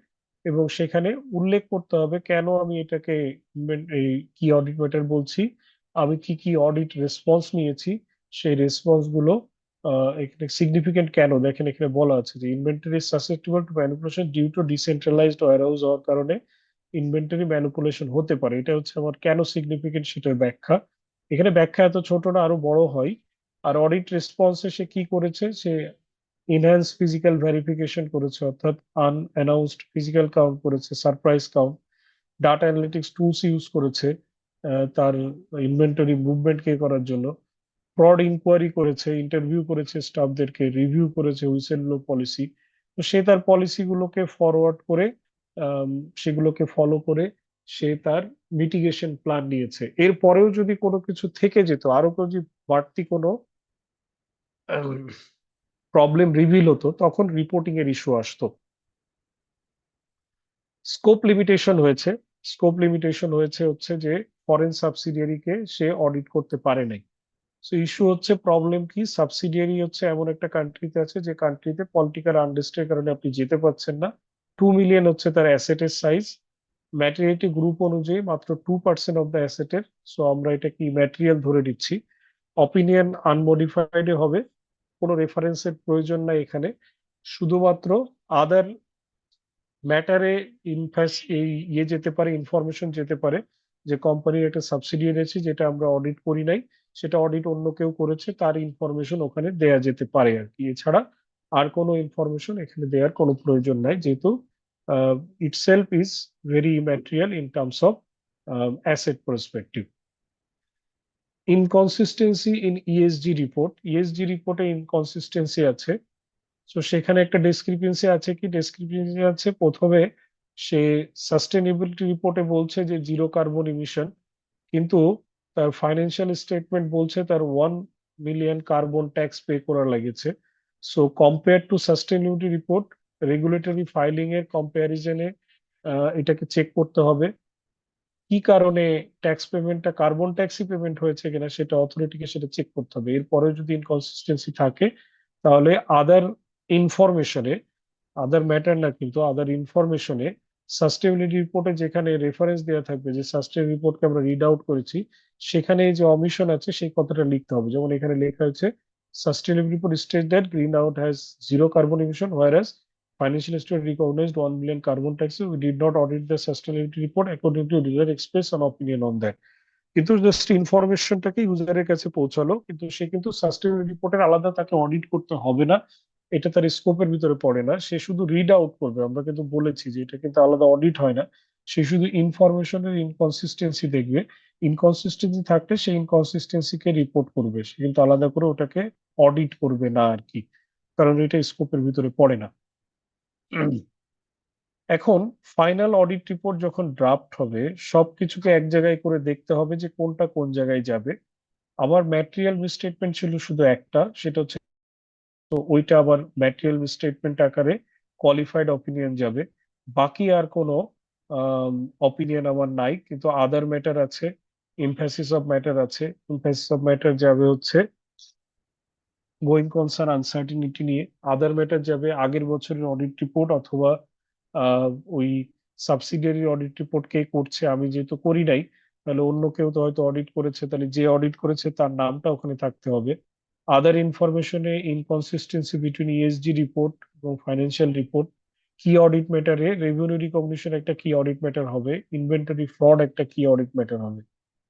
এবং সেখানে উল্লেখ করতে হবে কেন আমি এটাকে এই কি অডিট ম্যাটার বলছি, আমি কি কি অডিট রেসপন্স নিয়েছি, সেই রেসপন্স গুলো এখানে সিগনিফিকেন্ট কেন। দেখেন এখানে বলা আছে যে inventory susceptible to manipulation due to decentralised warehouse হওয়ার কারণে ইনভেন্টরি ম্যানিপুলেশন হতে পারে। এটা হচ্ছে আমার কেন সিগনিফিকেন্ট সেটার ব্যাখ্যা। এখানে ব্যাখ্যা এত ছোট না, আরো বড় হয়। আর অডিট রেসপন্সে সে কি করেছে, সে ইনহ্যান্স ফিজিক্যাল ভেরিফিকেশন করেছে, অর্থাৎ আনঅ্যানাউন্সড ফিজিক্যাল কাউন্ট করেছে, surprise count, data analytics tools use করেছে তার ইনভেন্টরি মুভমেন্ট কে করার জন্য, ফ্রড ইনকোয়ারি করেছে, ইন্টারভিউ করেছে স্টাফদেরকে, রিভিউ করেছে হুইসেল ব্লো পলিসি। তো সে তার পলিসিগুলোকে ফরওয়ার্ড করে আম, সেগুলোকে ফলো করে সে তার মিটিগেশন প্ল্যান নিয়েছে। এরপরেও যদি কোনো কিছু থেকে যেত, আরো যদি বাড়তি কোনো প্রবলেম রিভিল হতো, তখন রিপোর্টিং এর ইস্যু আসতো। স্কোপ লিমিটেশন হয়েছে। স্কোপ লিমিটেশন হয়েছে হচ্ছে যে ফরেন সাবসিডিয়ারিকে সে অডিট করতে পারে নাই। সো ইস্যু হচ্ছে, প্রবলেম কি, সাবসিডিয়ারি হচ্ছে এমন একটা কান্ট্রিতে আছে যে কান্ট্রিতে পলিটিক্যাল আনরেস্টের কারণে আপনি যেতে পারছেন না। 2 মিলিয়ন হচ্ছে তার অ্যাসেটের সাইজ, ম্যাটেরিয়ালিটি গ্রুপ অনুযায়ী মাত্র 2% অফ দ্য অ্যাসেটের। সো আমরা এটা কি ম্যাটেরিয়াল ধরে নিচ্ছি। অপিনিয়ন আনমডিফাইড হবে, কোনো রেফারেন্সের প্রয়োজন নাই এখানে। শুধুমাত্র আদার ম্যাটারে এই যেতে পারে, ইনফরমেশন যেতে পারে যে কোম্পানির একটা সাবসিডিয়ারি আছে যেটা আমরা অডিট করি নাই, সেটা অডিট অন্য কেউ করেছে, তার ইনফরমেশন ওখানে দেয়া যেতে পারে আর কি। এছাড়া আর কোনো ইনফরমেশন এখানে দেওয়ার কোনো প্রয়োজন নাই, যেহেতু itself is very immaterial in terms of asset perspective. Inconsistency in ESG report, ESG রিপোর্টে ইনকনসিস্টেন্সি আছে। তো সেখানে একটা ডেসক্রিপেন্সি আছে, কি ডেসক্রিপেন্সি আছে, প্রথমে সে সাস্টেনেবিলিটি রিপোর্টে বলছে যে জিরো কার্বন ইমিশন, কিন্তু তার ফাইন্যান্সিয়াল স্টেটমেন্ট বলছে তার 1 মিলিয়ন কার্বন ট্যাক্স পে করা লেগেছে। So compare to sustainability report, regulatory filing এর কম্প্যারিজনে এটাকে চেক করতে হবে কি কারণে ট্যাক্স পেমেন্টটা কার্বন ট্যাক্সই পেমেন্ট হয়েছে কিনা, সেটা অথরিটিকে সেটা চেক করতে হবে। এরপরে যদি ইনকনসিস্টেন্সি থাকে, তাহলে আদার ইনফরমেশনে, আদার ম্যাটার না কিন্তু আদার ইনফরমেশনে, সাস্টেনেবিলিটি রিপোর্টে যেখানে রেফারেন্স দেওয়া থাকবে যে সাস্টেন রিপোর্টকে আমরা রিড আউট করেছি, সেখানে এই যে অমিশন আছে সেই কথাটা লিখতে হবে। যেমন এখানে লেখা হয়েছে sustainability report state that green out has zero carbon emission, whereas financial statement recognized 1 million carbon taxes. We did not audit the sustainability report according to user express an opinion on that. কিন্তু just ইনফরমেশনটাকে ইউজারের কাছে পৌঁছালো, কিন্তু সে কিন্তু sustainability রিপোর্টের আলাদা তাকে audit করতে হবে না, এটা তার স্কোপের ভিতরে পড়ে না। সে শুধু রিড আউট করবে, আমরা কিন্তু বলেছি যে এটা কিন্তু আলাদা অডিট হয় না। সে শুধু ইনফরমেশনের ইনকনসিস্টেন্সি দেখবে, ইনকনসিস্টেন্সি থাকলে সেই ইনকনসিস্টেন্সিকে রিপোর্ট করবে, সে কিন্তু আলাদা করে ওটাকে অডিট করবে না আর কি, কারণ এটা স্কোপের ভিতরে পড়ে না। এখন ফাইনাল অডিট রিপোর্ট যখন ড্রাফট হবে, সবকিছুকে এক জায়গায় করে দেখতে হবে যে কোনটা কোন জায়গায় যাবে। আমার ম্যাটেরিয়াল মিসস্টেটমেন্ট ছিল শুধু একটা, সেটা হচ্ছে, তো ওইটা আবার ম্যাটেরিয়াল মিসস্টেটমেন্ট আকারে কোয়ালিফাইড অপিনিয়ন যাবে। বাকি আর কোনো অপিনিয়ন আমার নাই, কিন্তু আদার ম্যাটার আছে, এমফ্যাসিস অফ ম্যাটার আছে। এমফ্যাসিস অফ ম্যাটার যাবে হচ্ছে গোয়িং কনসার্ন আনসার্টিনিটি নিয়ে, আদার ম্যাটার যাবে আগের বছরের অডিট রিপোর্ট অথবা ওই সাবসিডিয়ারি অডিট রিপোর্ট কে করছে, আমি যেহেতু করি নাই, তাহলে অন্য কেউ তো হয়তো অডিট করেছে, তাহলে যে অডিট করেছে তার নামটা ওখানে থাকতে হবে। আদার ইনফরমেশনে ইনকনসিস্টেন্সি বিটুইন ইএসজি রিপোর্ট এবং ফাইন্যান্সিয়াল রিপোর্ট, কি অডিট ম্যাটারে রেভিনিউ রিকগনিশন একটা কি অডিট ম্যাটার হবে, ইনভেন্টরি ফ্রড একটা কি অডিট ম্যাটার হবে।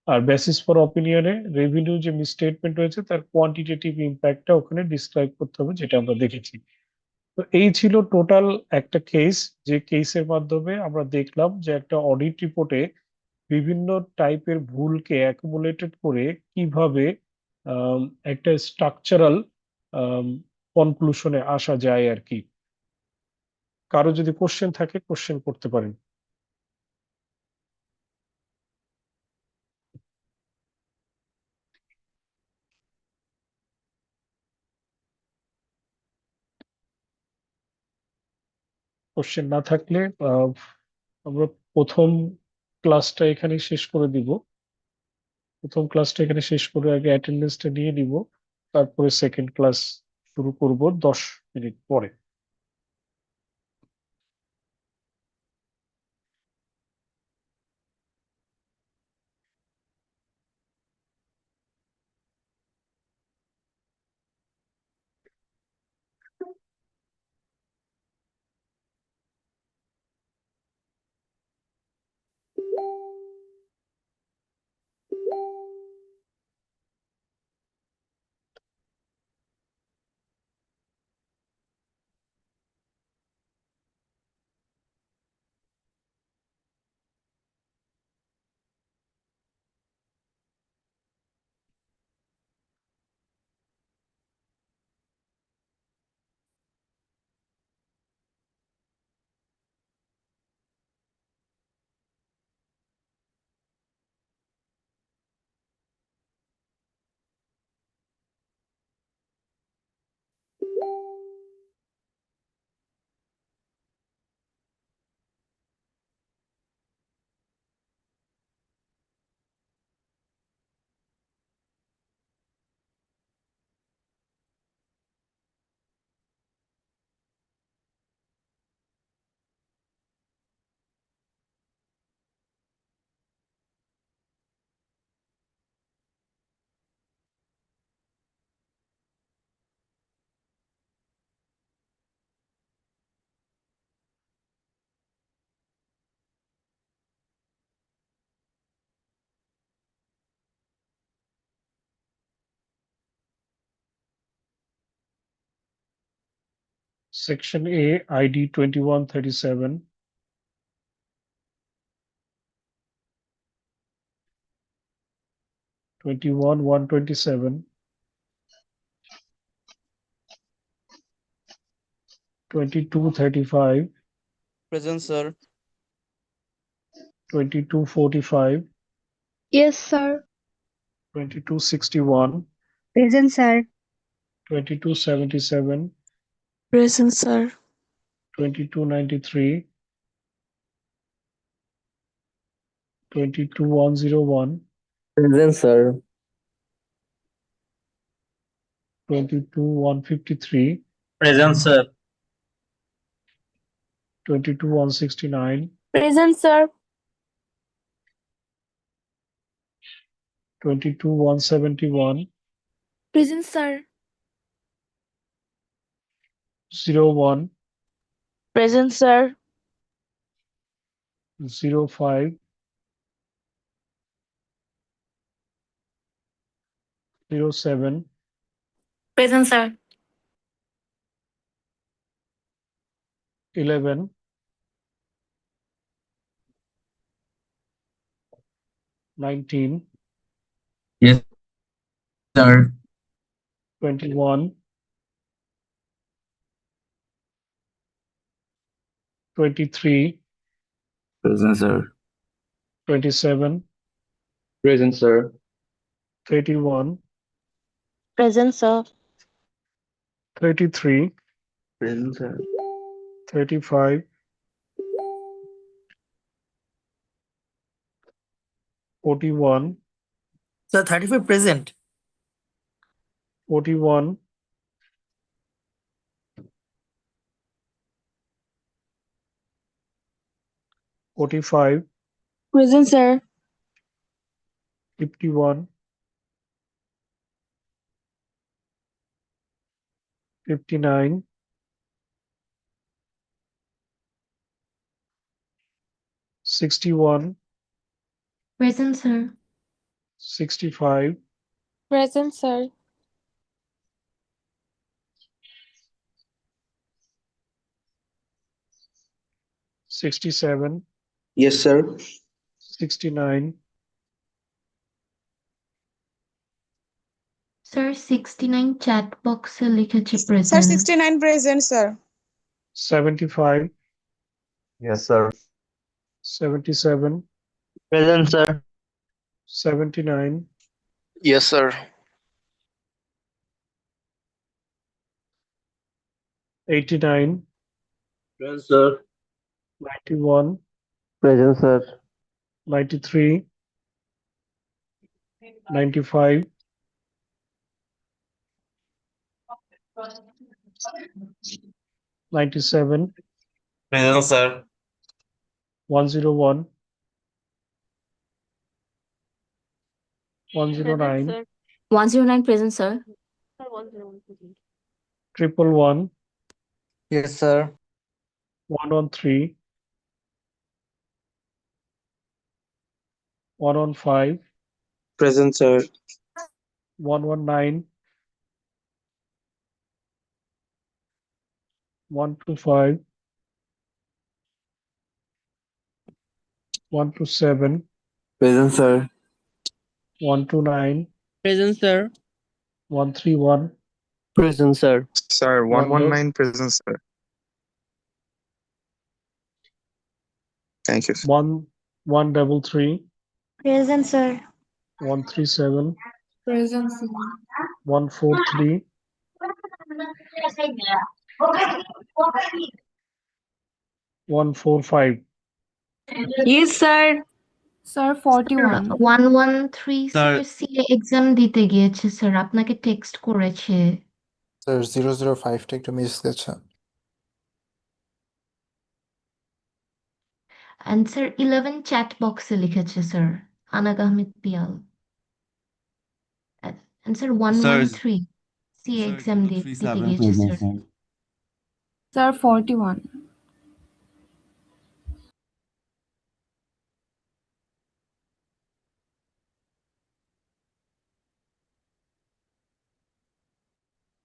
আর বেসিস ফর অপিনিয়নে রেভিনিউ যে মিসস্টেটমেন্ট হয়েছে তার কোয়ান্টিটেটিভ ইম্প্যাক্টটা ওখানে ডিসক্রাইব করতে হবে, যেটা আমরা দেখেছি। তো এই ছিল টোটাল একটা কেস, যে কেসের মাধ্যমে আমরা দেখলাম যে একটা অডিট রিপোর্টে বিভিন্ন টাইপের ভুলকে অ্যাকুমুলেটেড করে কিভাবে আম, একটা স্ট্রাকচারাল কনক্লুশনে আসা যায় আর কি। কারো যদি কোশ্চেন থাকে কোশ্চেন করতে পারেন। কোশ্চেন না থাকলে আমরা প্রথম ক্লাসটা এখানে শেষ করে দিব। প্রথম ক্লাসটা এখানে শেষ করে আগে অ্যাটেন্ডেন্সটা নিয়ে নিব, তারপরে সেকেন্ড ক্লাস শুরু করব 10 মিনিট পরে। Section A, ID 2137. Twenty-one 127, 2235, Present, sir. 2245, Yes, sir. 2261, Present, sir. 2277, Present, sir. 2293, 22101, Present, sir. 22153, Present, sir. 22169, Present, sir. 22171, Present, sir. 01, Present, sir. 05, 07, Present, sir. 11, 19, Yes, sir. 21, 23, Present, sir. 27, Present, sir. 31, Present, sir. 33, Present, sir. 35, 41, Sir, 35 present. 41, 45, Present, sir. 51, 59, 61, Present, sir. 65, Present, sir. 67, Yes, sir. 69, sir 69 chat বক্সে লিখেছে Sir, present 69 present, sir. 75, Yes, sir. 77, Present, sir. 79, Yes, sir. 89, Present, sir. 91, Present, sir. 93, 95, 97, Present, sir. 101, 109, 109 present, sir. 111, Yes, sir. 113, 115, Present, sir. 119, 125, 127, Present, sir. 129, Present, sir. 131, Present, sir. Sir, One less. 119 present, sir. Thank you, sir. 133, Present, sir. 137, Present, sir. 143, 145. Yes, sir. Sir, 41. 113 Sir. Sir CA exam দিতে গিয়েছে sir আপনাকে text করেছে sir 005টা একটু miss গেছে। And sir 11 chat বক্সে লিখেছে sir আনাগ Ahmed Piyal and sir 113 CA exam দিতে গিয়েছে sir Sir, 41.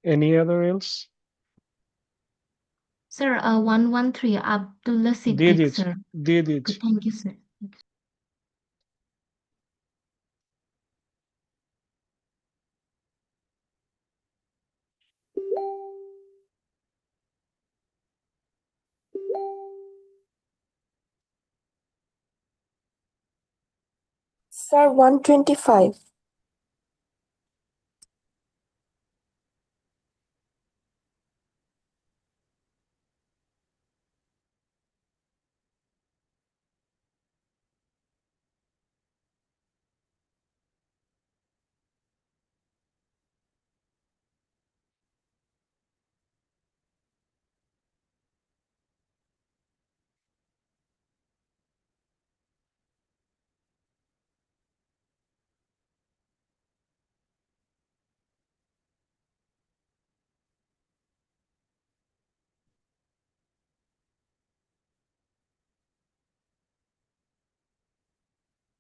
Any other else? Sir 113 Abdullah দিয়ে সিদ্দিক দিয়েছি স্যার দিয়ে দিয়েছি thank you sir Sir, 125.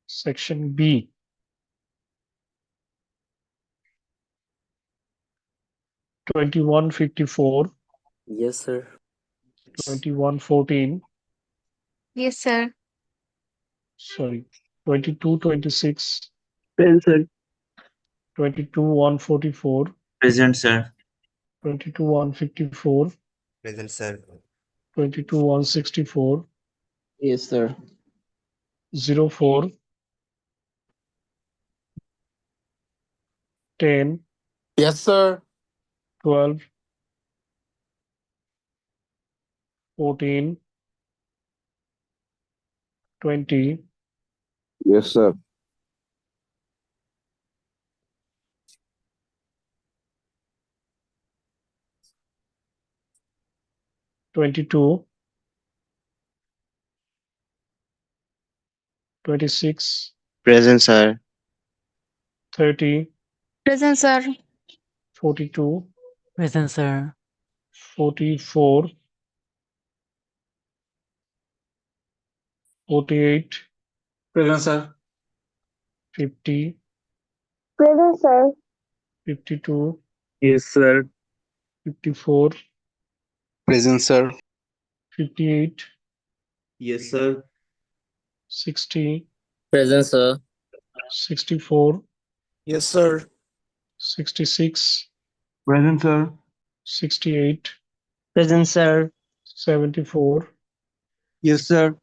section B. $21.54, Yes, sir. $21.14, Yes, sir. sorry, $22.26, Present, sir. $22.144, Present, sir. $22.154, Present, sir. $22.164, Yes, sir. 04, 10, Yes, sir. 12, 14, 20, Yes, sir. 22, 26, Present, sir. 30, Present, sir. 42, Present, sir. 44, 48, Present, sir. 50, Present, sir. 52, Yes, sir. 54, Present, sir. 58, Yes, sir. 60, Present, sir. 64, Yes, sir. 66, Present, sir. 68, Present, sir. 74, Yes, sir.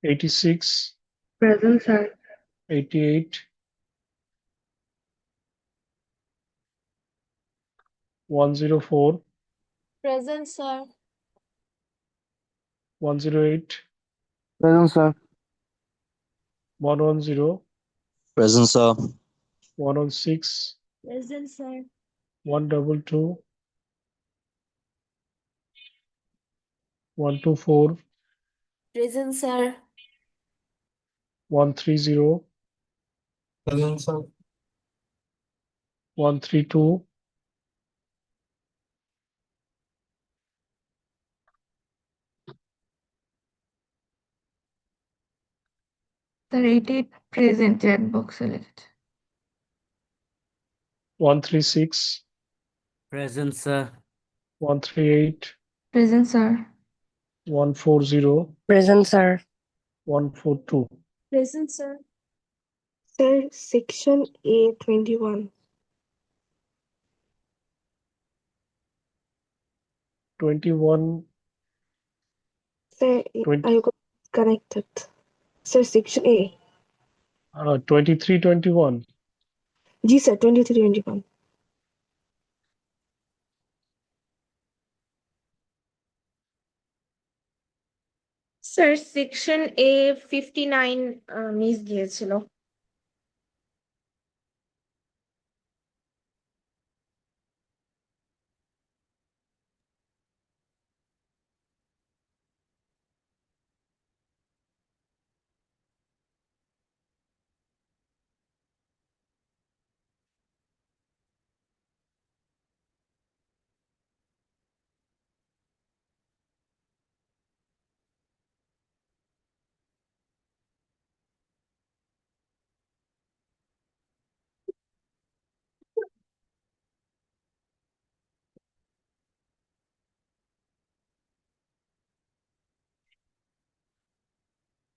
86, Present, sir. 88, 104, Present, sir. 108, Present, sir. 110, Present, sir. 116, Present, sir. 122, 124, Present, sir. 130, Present, sir. 132, 88 present chat box এ লিখেছে 136, Present, sir. 138, present sir 140, Present, sir. 142. Present, sir. Sir, section A 21. 21, Sir, 20, are you connected? Sir, section A. 23, 21. Ji, sir, 23, 21. Sir, section A 59 miss গিয়েছিল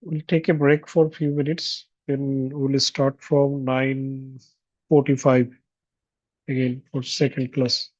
We'll take a break for a few minutes. Then we'll start from 9:45 again for second class.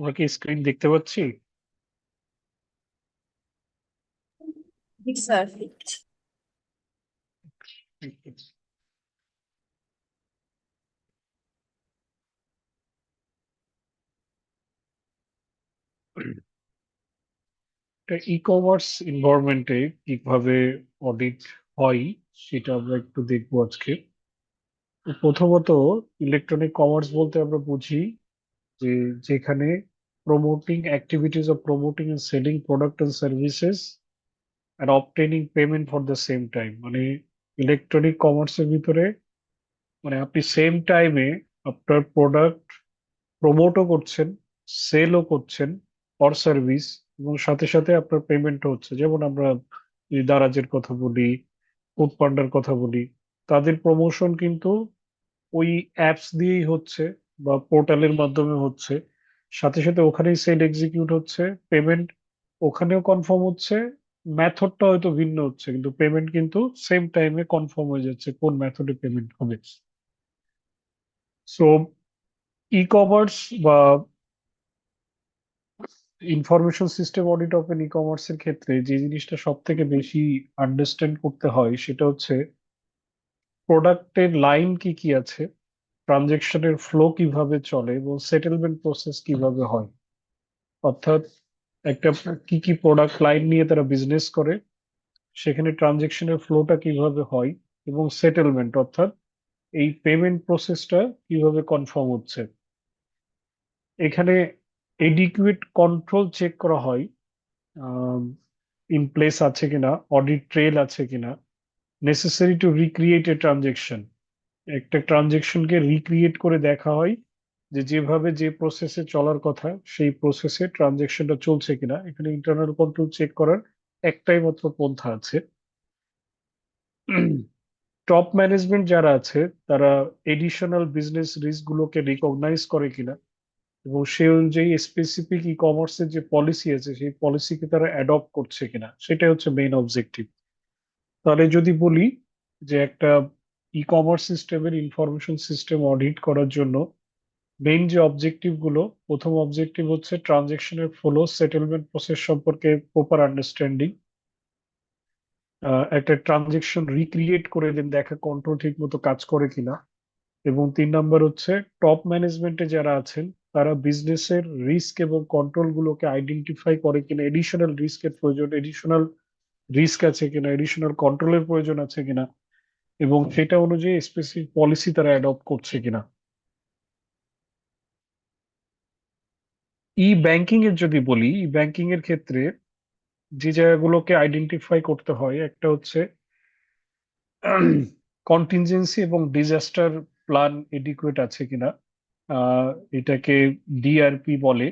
আমরা কি screen দেখতে পাচ্ছি? Sir e commerce এনভায়রনমেন্টে কিভাবে audit হয় সেটা আমরা একটু দেখবো আজকে। তো প্রথমত ইলেকট্রনিক কমার্স বলতে আমরা বুঝি যে যেখানে promoting activities of promoting and selling product and services and obtaining payment for the same time, মানে ইলেকট্রনিক কমার্সের ভিতরে মানে আপনি সেম টাইমে আপনার প্রোডাক্ট প্রমোটও করছেন, সেলও করছেন অর সার্ভিস, এবং সাথে সাথে আপনার পেমেন্টও হচ্ছে। যেমন আমরা যদি দারাজের কথা বলি, ফুড পান্ডার কথা বলি, তাদের প্রমোশন কিন্তু ওই অ্যাপস দিয়েই হচ্ছে বা পোর্টালের মাধ্যমে হচ্ছে, সাথে সাথে ওখানেই সেল এক্সিকিউট হচ্ছে, পেমেন্ট ওখানেও কনফার্ম হচ্ছে, মেথডটা হয়তো ভিন্ন হচ্ছে কিন্তু পেমেন্ট কিন্তু সেম টাইমে কনফার্ম হয়ে যাচ্ছে কোন মেথডে পেমেন্ট হবে। সো ই কমার্স বা ইনফরমেশন সিস্টেম অডিট অফ ই কমার্সের ক্ষেত্রে যে জিনিসটা সব থেকে বেশি আন্ডারস্ট্যান্ড করতে হয় সেটা হচ্ছে প্রোডাক্টের লাইন কি কি আছে, ট্রানজেকশনের ফ্লো কিভাবে চলে এবং সেটেলমেন্ট প্রসেস কিভাবে হয়। অর্থাৎ একটা কি কি প্রোডাক্ট লাইন নিয়ে তারা বিজনেস করে, সেখানে ট্রানজেকশনের ফ্লোটা কিভাবে হয় এবং সেটেলমেন্ট অর্থাৎ এই পেমেন্ট প্রসেসটা কিভাবে কনফার্ম হচ্ছে। এখানে এডিকুয়েট কন্ট্রোল চেক করা হয়, ইন প্লেস আছে কিনা, অডিট ট্রেল আছে কিনা, necessary to recreate A transaction, একটা ট্রানজেকশনকে রিক্রিয়েট করে দেখা হয় যে যেভাবে যে প্রসেসে চলার কথা সেই প্রসেসে ট্রানজেকশনটা চলছে কিনা। এখানে ইন্টারনাল কন্ট্রোল চেক করার একটাই মাত্র পন্থা আছে। টপ ম্যানেজমেন্ট যারা আছে তারা এডিশনাল বিজনেস রিস্ক গুলোকে রিকগনাইজ করে কিনা এবং সেই অনুযায়ী স্পেসিফিক ই কমার্সের যে পলিসি আছে সেই পলিসিকে তারা অ্যাডপ্ট করছে কিনা, সেটাই হচ্ছে মেইন অবজেক্টিভ। তাহলে যদি বলি যে একটা ই কমার্স সিস্টেমের ইনফরমেশন সিস্টেম অডিট করার জন্য মেইন যে অবজেক্টিভ গুলো, প্রথম অবজেক্টিভ হচ্ছে ট্রানজেকশনের ফ্লো সেটেলমেন্ট প্রসেস সম্পর্কে প্রপার আন্ডারস্ট্যান্ডিং, একটা ট্রানজেকশন রিক্রিয়েট করে দেন দেখা কন্ট্রোল ঠিক মতো কাজ করে কিনা, এবং 3 নম্বর হচ্ছে টপ ম্যানেজমেন্টে যারা আছেন তারা বিজনেসের রিস্ক এবং কন্ট্রোল গুলোকে আইডেন্টিফাই করে কিনা, এডিশনাল রিস্কের প্রয়োজন, এডিশনাল রিস্ক আছে কিনা, এডিশনাল কন্ট্রোলের প্রয়োজন আছে কিনা, এবং সেটা অনুযায়ী স্পেসিফিক পলিসি তারা অ্যাডপ্ট করছে কিনা। ই ব্যাংকিং এর যদি বলি, ই ব্যাংকিং এর ক্ষেত্রে যে জায়গাগুলোকে আইডেন্টিফাই করতে হয় একটা হচ্ছে কন্টিনজেন্সি এবং ডিজাস্টার প্ল্যান এডিকুয়েট আছে কিনা, এটাকে ডিআরপি বলে,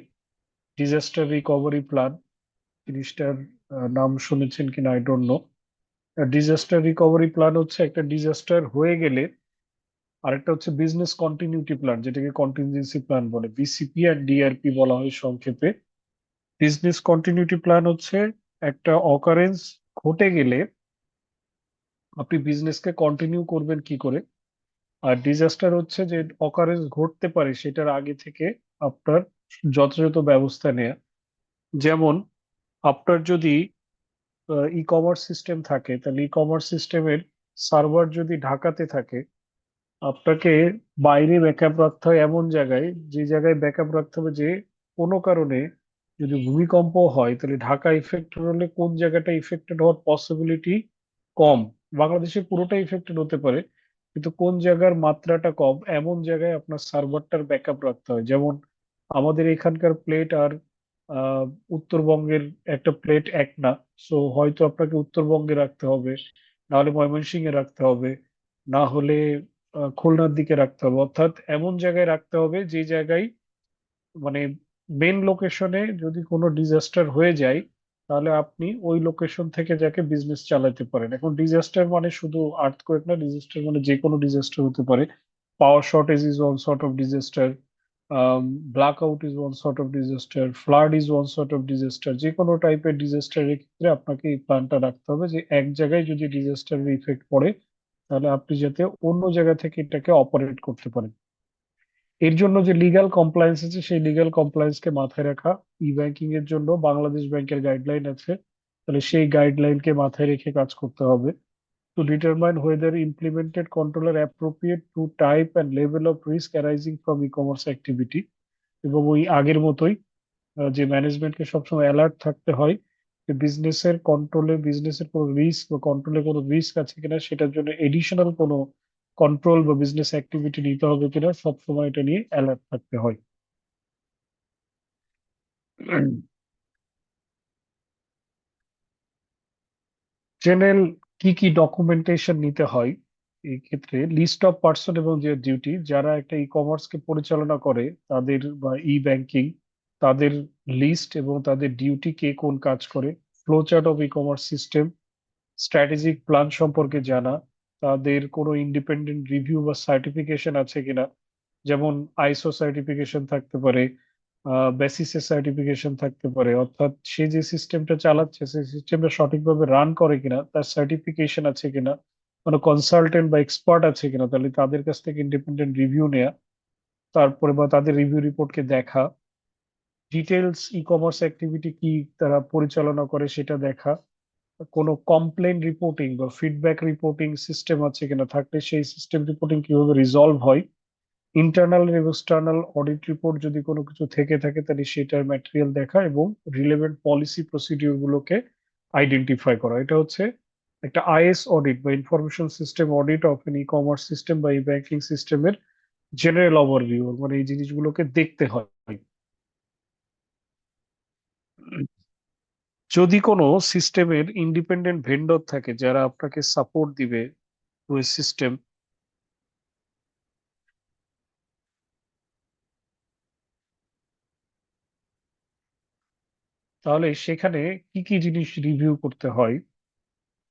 ডিজাস্টার রিকভারি প্ল্যান। জিনিসটার নাম শুনেছেন কিনা I don't know. Disaster recovery plan হচ্ছে একটা ডিজাস্টার হয়ে গেলে, আরেকটা হচ্ছে বিজনেস কন্টিনিউটি প্ল্যান যেটাকে কন্টিনজেন্সি প্ল্যান বলে, বিসিপি আর ডিআরপি বলা হয় সংক্ষেপে। বিজনেস কন্টিনিউটি প্ল্যান হচ্ছে একটা অকারেন্স ঘটে গেলে আপনি বিজনেসকে কন্টিনিউ করবেন কি করে, আর ডিজাস্টার হচ্ছে যে অকারেন্স ঘটতে পারে সেটার আগে থেকে আপনার যথাযথ ব্যবস্থা নেওয়া। যেমন আপনার যদি ই কমার্স সিস্টেম থাকে তাহলে ই কমার্স সিস্টেমের সার্ভার যদি ঢাকাতে থাকে, আপনাকে বাইরে ব্যাকআপ রাখতে হয় এমন জায়গায়, যে জায়গায় ব্যাকআপ রাখতে হবে যে কোনো কারণে যদি ভূমিকম্প হয় তাহলে ঢাকা ইফেক্টেড হলে কোন জায়গাটা ইফেক্টেড হওয়ার পসিবিলিটি কম। বাংলাদেশে পুরোটা ইফেক্টেড হতে পারে কিন্তু কোন জায়গার মাত্রাটা কম এমন জায়গায় আপনার সার্ভারটার ব্যাকআপ রাখতে হয়। যেমন আমাদের এখানকার প্লেট আর আহ, উত্তরবঙ্গের একটা প্লেট এক না, সো হয়তো আপনাকে উত্তরবঙ্গে রাখতে হবে, না হলে ময়মনসিংহে রাখতে হবে, না হলে খুলনার দিকে রাখতে হবে। অর্থাৎ এমন জায়গায় রাখতে হবে যে জায়গায় মানে মেন লোকেশনে যদি কোনো ডিজাস্টার হয়ে যায় তাহলে আপনি ওই লোকেশন থেকে যাকে বিজনেস চালাতে পারেন। এখন ডিজাস্টার মানে শুধু আর্থকোয়েক না, ডিজাস্টার মানে যে কোনো ডিজাস্টার হতে পারে। Power shortage is one sort of disaster, blackout is one sort of disaster, flood is one sort of disaster. যে কোনো টাইপের ডিজাস্টারের ক্ষেত্রে আপনাকে এই প্ল্যানটা রাখতে হবে যে এক জায়গায় যদি ডিজাস্টারের ইফেক্ট পড়ে তাহলে আপনি যাতে অন্য জায়গা থেকে এটাকে অপারেট করতে পারেন। এর জন্য যে লিগ্যাল কমপ্লায়েন্স আছে সেই লিগ্যাল কমপ্লায়েন্সকে মাথায় রাখা, ই ব্যাংকিং এর জন্য বাংলাদেশ ব্যাংকের গাইডলাইন আছে, তাহলে সেই গাইডলাইনকে মাথায় রেখে কাজ করতে হবে। To determine whether implemented control are appropriate to type and level of risk arising from e-commerce activity, এবং ওই আগের মতোই যে ম্যানেজমেন্টকে সবসময় অ্যালার্ট থাকতে হয় যে বিজনেসের কোনো রিস্ক বা কন্ট্রোলে কোনো রিস্ক আছে কিনা, সেটার জন্য এডিশনাল কোনো কন্ট্রোল বা বিজনেস অ্যাক্টিভিটি নিতে হবে কিনা, সবসময় এটা নিয়ে অ্যালার্ট থাকতে হয়। জেনারেল কি কি ডকুমেন্টেশন নিতে হয় এই ক্ষেত্রে, লিস্ট অফ পার্সন এবং যে ডিউটি, যারা একটা ই কমার্সকে পরিচালনা করে তাদের বা ই ব্যাংকিং, তাদের লিস্ট এবং তাদের ডিউটি, কে কোন কাজ করে, flow chart of e commerce system, strategic plan সম্পর্কে জানা, তাদের কোনো ইন্ডিপেন্ডেন্ট রিভিউ বা সার্টিফিকেশন আছে কিনা, যেমন আইএসও সার্টিফিকেশন থাকতে পারে, বেসিসের সার্টিফিকেশন থাকতে পারে, অর্থাৎ সে যে সিস্টেমটা চালাচ্ছে সেই সিস্টেমটা সঠিকভাবে রান করে কিনা তার সার্টিফিকেশন আছে কিনা, কোনো কনসালটেন্ট বা এক্সপার্ট আছে কিনা, তাহলে তাদের কাছ থেকে ইন্ডিপেন্ডেন্ট রিভিউ নেওয়া, তারপরে বা তাদের রিভিউ রিপোর্টকে দেখা, ডিটেলস ই কমার্স অ্যাক্টিভিটি কি তারা পরিচালনা করে সেটা দেখা, কোনো কমপ্লেন রিপোর্টিং বা ফিডব্যাক রিপোর্টিং সিস্টেম আছে কিনা, থাকলে সেই সিস্টেম রিপোর্টিং কিভাবে রিজলভ হয়, ইন্টারনাল এবং এক্সটার্নাল অডিট রিপোর্ট যদি কোনো কিছু থেকে থাকে তাহলে সেটার ম্যাটেরিয়াল দেখা, এবং রিলেভেন্ট পলিসি প্রসিডিউর গুলোকে আইডেন্টিফাই করা। এটা হচ্ছে একটা আইএস অডিট বা information system audit of N e commerce system বা ই ব্যাংকিং সিস্টেমের জেনারেল ওভারভিউ, মানে এই জিনিসগুলোকে দেখতে হয়। যদি কোনো সিস্টেমের ইন্ডিপেন্ডেন্ট ভেন্ডর থাকে যারা আপনাকে সাপোর্ট দিবে ওই সিস্টেম, তাহলে সেখানে কি কি জিনিস রিভিউ করতে হয়।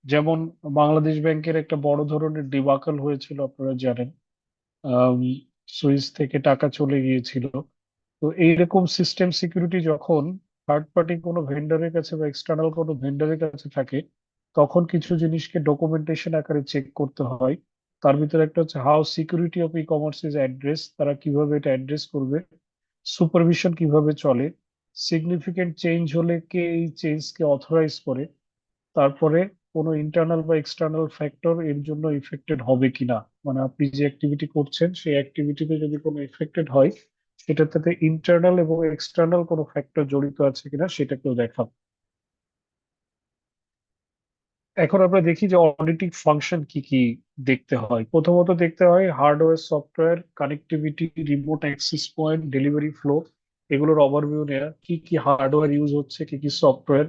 যেমন বাংলাদেশ ব্যাংকের একটা বড় ধরনের ডিবাকল হয়েছিল, আপনারা জানেন, আম, সুইস থেকে টাকা চলে গিয়েছিল। তো এইরকম সিস্টেম সিকিউরিটি যখন থার্ড পার্টি কোনো ভেন্ডরের কাছে বা এক্সটার্নাল কোনো ভেন্ডরের কাছে থাকে, তখন কিছু জিনিসকে ডকুমেন্টেশন আকারে চেক করতে হয়। তার ভিতরে একটা হচ্ছে how security of e commerce is address, তারা কিভাবে এটা অ্যাড্রেস করবে, সুপারভিশন কিভাবে চলে, সিগনিফিকেন্ট চেঞ্জ হলে কে এই চেঞ্জকে অথরাইজ করে, তারপরে কোনো ইন্টারনাল বা এক্সটার্নাল ফ্যাক্টর এর জন্য ইফেক্টেড হবে কিনা, মানে আপনি যে অ্যাক্টিভিটি করছেন সেই অ্যাক্টিভিটিতে যদি কোনো ইফেক্টেড হয় সেটাতে ইন্টারনাল এবং এক্সটার্নাল কোনো ফ্যাক্টর জড়িত আছে কিনা সেটাকেও দেখা। এখন আমরা দেখি যে অডিটিং ফাংশন কি কি দেখতে হয়। প্রথমত দেখতে হয় hardware software connectivity, remote access point, delivery flow, এগুলোর ওভারভিউ নেওয়া, কি কি হার্ডওয়্যার ইউজ হচ্ছে, কি কি সফটওয়্যার,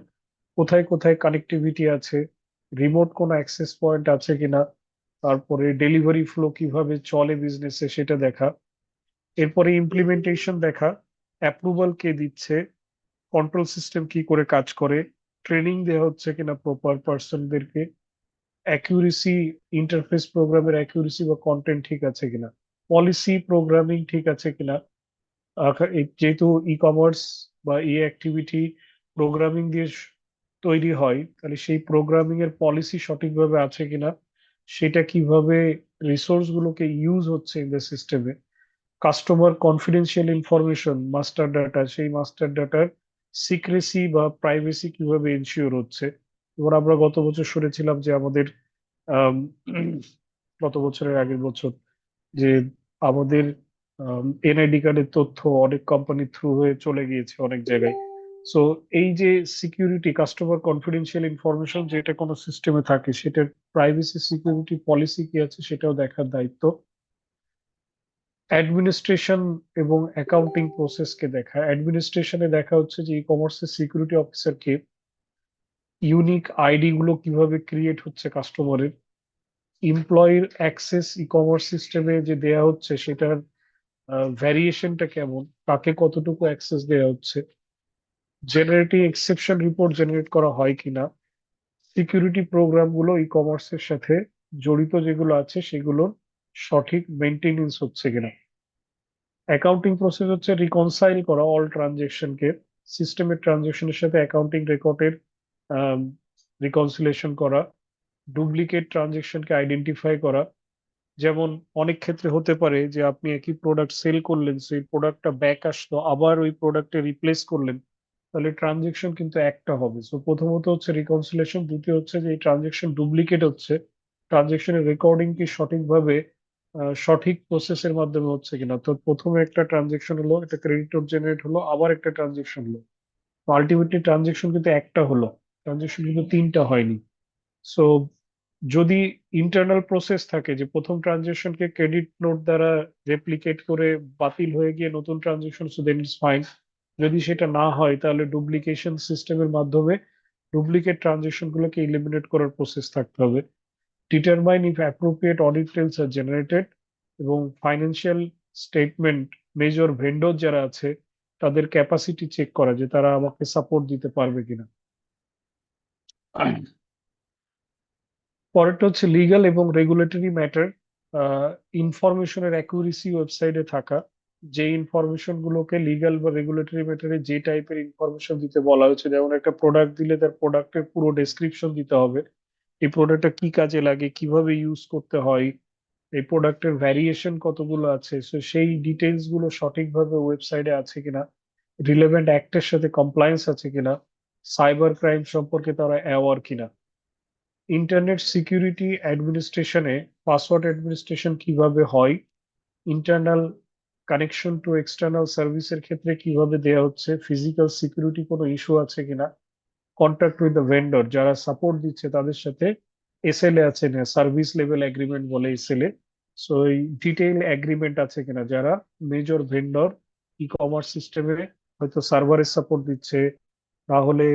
কোথায় কোথায় কানেক্টিভিটি আছে, রিমোট কোনো অ্যাক্সেস পয়েন্ট আছে কিনা, তারপরে ডেলিভারি ফ্লো কিভাবে চলে বিজনেসে সেটা দেখা, এরপরে ইমপ্লিমেন্টেশন দেখা, অ্যাপ্রুভাল কে দিচ্ছে, কন্ট্রোল সিস্টেম কি করে কাজ করে, ট্রেনিং দেওয়া হচ্ছে কিনা প্রপার পার্সনদেরকে, অ্যাকিউরেসি, ইন্টারফেস প্রোগ্রামের অ্যাকিউরেসি বা কন্টেন্ট ঠিক আছে কিনা, পলিসি প্রোগ্রামিং ঠিক আছে কিনা। যেহেতু ই কমার্স বা ই অ্যাক্টিভিটি প্রোগ্রামিং দিয়ে তৈরি হয়, তাহলে সেই প্রোগ্রামিং এর পলিসি সঠিকভাবে আছে কিনা, সেটা কিভাবে রিসোর্স গুলোকে ইউজ হচ্ছে ইন দ্য সিস্টেমে, customer confidential information master data, সেই মাস্টার ডাটার সিক্রেসি বা প্রাইভেসি কিভাবে এনশিওর হচ্ছে। এবার আমরা গত বছর শুনেছিলাম যে আমাদের আম, গত বছরের আগের বছর যে আমাদের এনআইডি কার্ডের তথ্য অনেক কোম্পানির থ্রু হয়ে চলে গিয়েছে অনেক জায়গায়। সো এই যে সিকিউরিটি, কাস্টমার কনফিডেন্সিয়াল ইনফরমেশন যেটা কোনো সিস্টেমে থাকে সেটার প্রাইভেসি সিকিউরিটি পলিসি কি আছে সেটাও দেখার দায়িত্ব। অ্যাডমিনিস্ট্রেশন এবং অ্যাকাউন্টিং প্রসেসকে দেখা, অ্যাডমিনিস্ট্রেশনে দেখা হচ্ছে যে ই কমার্সের সিকিউরিটি অফিসারকে ইউনিক আইডি গুলো কিভাবে ক্রিয়েট হচ্ছে কাস্টমারের, এমপ্লয়ির অ্যাক্সেস ই কমার্স সিস্টেমে যে দেয়া হচ্ছে সেটার ভ্যারিয়েশনটা কেমন, কাকে কতটুকু অ্যাক্সেস দেওয়া হচ্ছে, জেনারেটিং এক্সেপশন রিপোর্ট জেনারেট করা হয় কিনা, সিকিউরিটি প্রোগ্রাম গুলো ই কমার্সের সাথে জড়িত যেগুলো আছে সেগুলোর সঠিক মেনটেনেন্স হচ্ছে কিনা। অ্যাকাউন্টিং প্রসেস হচ্ছে রিকনসাইল করা অল ট্রানজেকশনকে, সিস্টেমের ট্রানজেকশনের সাথে অ্যাকাউন্টিং রেকর্ডের রিকনসিলেশন করা, ডুপ্লিকেট ট্রানজেকশনকে আইডেন্টিফাই করা, যেমন অনেক ক্ষেত্রে হতে পারে যে আপনি একই প্রোডাক্ট সেল করলেন, সেই প্রোডাক্টটা ব্যাক আসলো, আবার ওই প্রোডাক্টে রিপ্লেস করলেন, তাহলে ট্রানজেকশন কিন্তু একটা হবে। সো প্রথমত হচ্ছে রিকনসিলেশন, দ্বিতীয় হচ্ছে যে এই ট্রানজেকশন ডুপ্লিকেট হচ্ছে, ট্রানজেকশনের রেকর্ডিং কি সঠিকভাবে সঠিক প্রসেসের মাধ্যমে হচ্ছে কিনা। তো প্রথমে একটা ট্রানজেকশন হলো, একটা ক্রেডিটর জেনারেট হলো, আবার একটা ট্রানজেকশন হলো, আলটিমেটলি ট্রানজেকশন কিন্তু একটা হলো, ট্রানজেকশন কিন্তু তিনটা হয়নি। সো যদি ইন্টারনাল প্রসেস থাকে যে প্রথম ট্রানজেকশনকে ক্রেডিট নোট দ্বারা রেপ্লিকেট করে বাতিল হয়ে গিয়ে নতুন transaction, so then it's fine. যদি সেটা না হয় তাহলে ডুপ্লিকেশন সিস্টেমের মাধ্যমে ডুপ্লিকেট ট্রানজেকশন গুলোকে ইলিমিনেট করার প্রসেস থাকতে হবে। Determine if appropriate audit trails are generated, এবং ফাইন্যান্সিয়াল স্টেটমেন্ট মেজর ভেন্ডর যারা আছে তাদের ক্যাপাসিটি চেক করা যে তারা আমাকে সাপোর্ট দিতে পারবে কিনা। পরেরটা হচ্ছে লিগ্যাল এবং রেগুলেটরি ম্যাটার। ইনফরমেশনের অ্যাকুরেসি ওয়েবসাইটে থাকা, যে ইনফরমেশন গুলোকে লিগ্যাল বা রেগুলেটরি ম্যাটারে যে টাইপের ইনফরমেশন দিতে বলা হয়েছে, যেমন একটা প্রোডাক্ট দিলে তার প্রোডাক্টের পুরো ডেসক্রিপশন দিতে হবে, এই প্রোডাক্টটা কি কাজে লাগে, কিভাবে ইউজ করতে হয়, এই প্রোডাক্টের ভ্যারিয়েশন কতগুলো আছে, তো সেই ডিটেলস গুলো সঠিকভাবে ওয়েবসাইটে আছে কিনা, রিলেভেন্ট অ্যাক্টের সাথে কমপ্লায়েন্স আছে কিনা, সাইবার ক্রাইম সম্পর্কে তারা অ্যাওয়ার কিনা। ইন্টারনেট সিকিউরিটি অ্যাডমিনিস্ট্রেশনে পাসওয়ার্ড অ্যাডমিনিস্ট্রেশন কিভাবে হয়, ইন্টারনাল কানেকশন টু এক্সটার্নাল সার্ভিসের ক্ষেত্রে কিভাবে দেয়া হচ্ছে, ফিজিক্যাল সিকিউরিটি কোনো ইস্যু আছে কিনা, কন্ট্যাক্ট উইথ দ্য ভেন্ডর যারা সাপোর্ট দিচ্ছে তাদের সাথে এসএলএ আছে না, সার্ভিস লেভেল এগ্রিমেন্ট বলে এসএলএ, সো এই ডিটেইল এগ্রিমেন্ট আছে কিনা, যারা মেজর ভেন্ডর ই কমার্স সিস্টেমে হয়তো সার্ভারের সাপোর্ট দিচ্ছে, তাহলে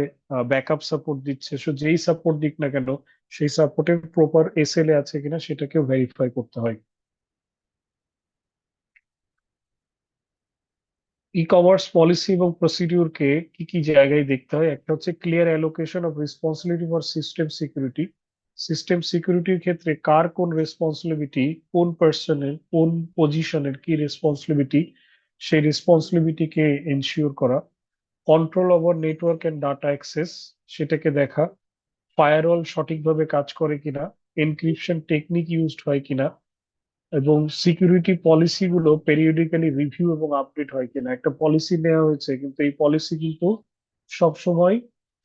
ব্যাকআপ সাপোর্ট দিচ্ছে, সো যেই সাপোর্ট দিক না কেন সেই সাপোর্টের প্রপার এসএলএ আছে কিনা সেটাকেও ভেরিফাই করতে হয়। ই কমার্স পলিসি এবং প্রসিডিউরকে কি কি জায়গায় দেখতে হয়, একটা হচ্ছে clear allocation of responsibility for system security. System সিকিউরিটির ক্ষেত্রে কার কোন রেসপন্সিবিলিটি, কোন পার্সনের কোন পজিশনের কি রেসপন্সিবিলিটি, সেই রেসপন্সিবিলিটিকে এনশিওর করা। Control over network and data access, সেটাকে দেখা। ফায়ারওয়াল সঠিকভাবে কাজ করে কিনা, এনক্রিপশন টেকনিক ইউজড হয় কিনা, এবং সিকিউরিটি পলিসি গুলো পেরিওডিক্যালি রিভিউ এবং আপডেট হয় কিনা। একটা পলিসি নেওয়া হয়েছে কিন্তু এই পলিসি কিন্তু সবসময়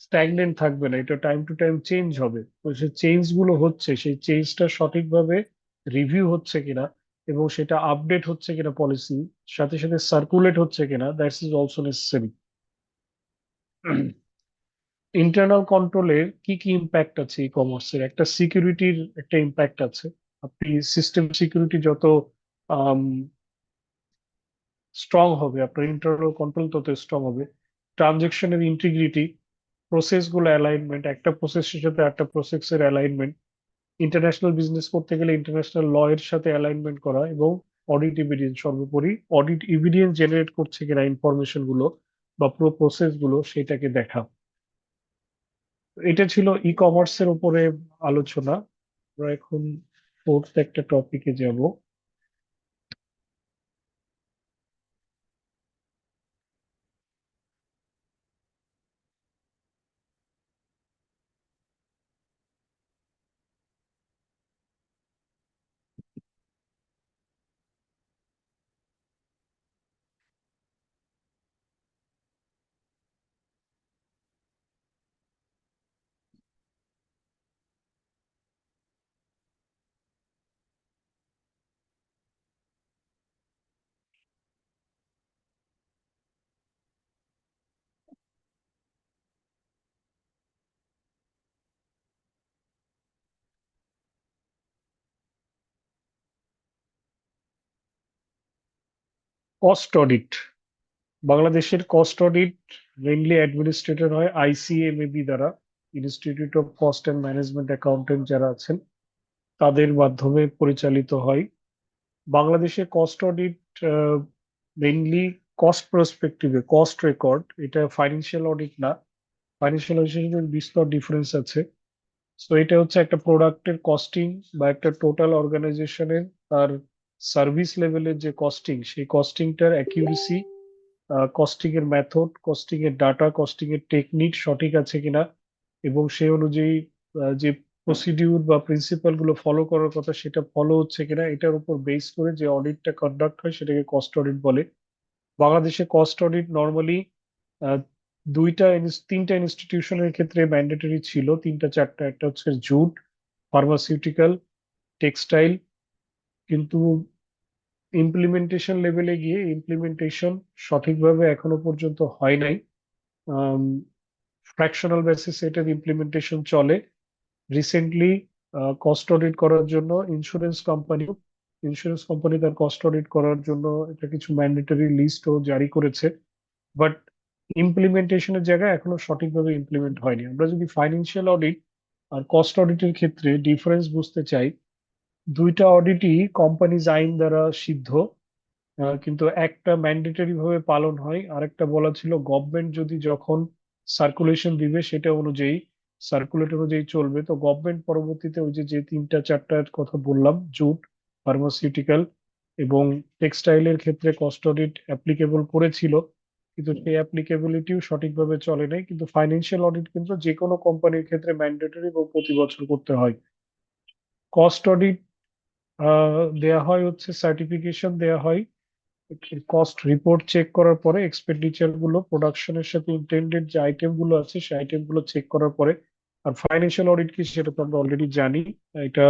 স্ট্যাগনেন্ট থাকবে না, এটা টাইম টু টাইম চেঞ্জ হবে, তো সেই চেঞ্জ গুলো হচ্ছে, সেই চেঞ্জটা সঠিকভাবে রিভিউ হচ্ছে কিনা এবং সেটা আপডেট হচ্ছে কিনা, পলিসি সাথে সাথে সার্কুলেট হচ্ছে কিনা, that's is also necessary. Internal কন্ট্রোলের কি কি ইম্প্যাক্ট আছে ই কমার্সের, একটা সিকিউরিটির একটা ইম্প্যাক্ট আছে। আপনি সিস্টেম সিকিউরিটি যত স্ট্রং হবে আপনার ইন্টারনাল কন্ট্রোল তত স্ট্রং হবে। ট্রানজেকশনের ইন্টিগ্রিটি, প্রসেস গুলো অ্যালাইনমেন্ট, একটা প্রসেসের সাথে একটা প্রসেসের অ্যালাইনমেন্ট, ইন্টারন্যাশনাল বিজনেস করতে গেলে ইন্টারন্যাশনাল ল এর সাথে অ্যালাইনমেন্ট করা, এবং অডিট এভিডেন্স, সর্বোপরি অডিট এভিডেন্স জেনারেট করছে কিনা ইনফরমেশন গুলো বা পুরো প্রসেস গুলো সেটাকে দেখা। এটা ছিল ই কমার্সের উপরে আলোচনা। আমরা এখন ফোর্থ একটা টপিকে যাব। কস্ট অডিট, বাংলাদেশের কস্ট অডিট মেইনলি অ্যাডমিনিস্ট্রেটর হয় আইসিএমএবি দ্বারা, institute of cost and management accountant যারা আছেন তাদের মাধ্যমে পরিচালিত হয়। বাংলাদেশে কস্ট অডিট মেইনলি কস্ট পার্সপেক্টিভে, কস্ট রেকর্ড, এটা ফাইন্যান্সিয়াল অডিট না। ফাইন্যান্সিয়াল অডিটের বিস্তর ডিফারেন্স আছে। তো এটা হচ্ছে একটা প্রোডাক্টের কস্টিং বা একটা টোটাল অর্গানাইজেশনের তার সার্ভিস লেভেলের যে কস্টিং, সেই কস্টিংটার অ্যাকিউরেসি, কস্টিং এর মেথড, কস্টিং এর ডাটা, কস্টিং এর টেকনিক সঠিক আছে কিনা, এবং সেই অনুযায়ী যে প্রসিডিউর বা প্রিন্সিপাল গুলো ফলো করার কথা সেটা ফলো হচ্ছে কিনা এটার উপর বেস করে যে অডিটটা কন্ডাক্ট হয় সেটাকে কস্ট অডিট বলে। বাংলাদেশে কস্ট অডিট নর্মালি তিনটা ইনস্টিটিউশনের ক্ষেত্রে ম্যান্ডেটরি ছিল, তিনটা চারটা, একটা হচ্ছে জুট, ফার্মাসিউটিক্যাল, টেক্সটাইল। কিন্তু ইমপ্লিমেন্টেশন লেভেলে গিয়ে ইমপ্লিমেন্টেশন সঠিকভাবে এখনো পর্যন্ত হয় নাই। ফ্র্যাকশনাল বেসিসে এটার ইমপ্লিমেন্টেশন চলে। রিসেন্টলি কস্ট অডিট করার জন্য ইন্স্যুরেন্স কোম্পানি তার কস্ট অডিট করার জন্য এটা কিছু ম্যান্ডেটরি লিস্টও জারি করেছে, বাট ইমপ্লিমেন্টেশনের জায়গায় এখনো সঠিকভাবে ইমপ্লিমেন্ট হয়নি। আমরা যদি ফাইন্যান্সিয়াল অডিট আর কস্ট অডিটের ক্ষেত্রে ডিফারেন্স বুঝতে চাই, দুইটা অডিটই কোম্পানিজ আইন দ্বারা সিদ্ধ, কিন্তু একটা ম্যান্ডেটরি ভাবে পালন হয়, আরেকটা বলা ছিল গভর্নমেন্ট যদি যখন সার্কুলেশন দিবে সেটা অনুযায়ী সার্কুলেট অনুযায়ী চলবে। তো গভর্নমেন্ট পরবর্তীতে ওই যে তিনটা চারটার কথা বললাম, জুট, ফার্মাসিউটিক্যাল এবং টেক্সটাইলের ক্ষেত্রে কস্ট অডিট অ্যাপ্লিকেবল করেছিল, কিন্তু সেই অ্যাপ্লিকেবিলিটিও সঠিকভাবে চলে নাই। কিন্তু ফাইন্যান্সিয়াল অডিট কিন্তু যে কোনো কোম্পানির ক্ষেত্রে ম্যান্ডেটরি এবং প্রতি বছর করতে হয়। কস্ট অডিট দেয়া হয় হচ্ছে সার্টিফিকেশন দেয়া হয়, কস্ট রিপোর্ট চেক করার পরে এক্সপেন্ডিচার গুলো প্রোডাকশনের সাথে ইন্টেন্ডেড যে আইটেম গুলো আছে সেই আইটেম গুলো চেক করার পরে। আর ফাইন্যান্সিয়াল অডিট কি সেটা তো আমরা অলরেডি জানি, এটা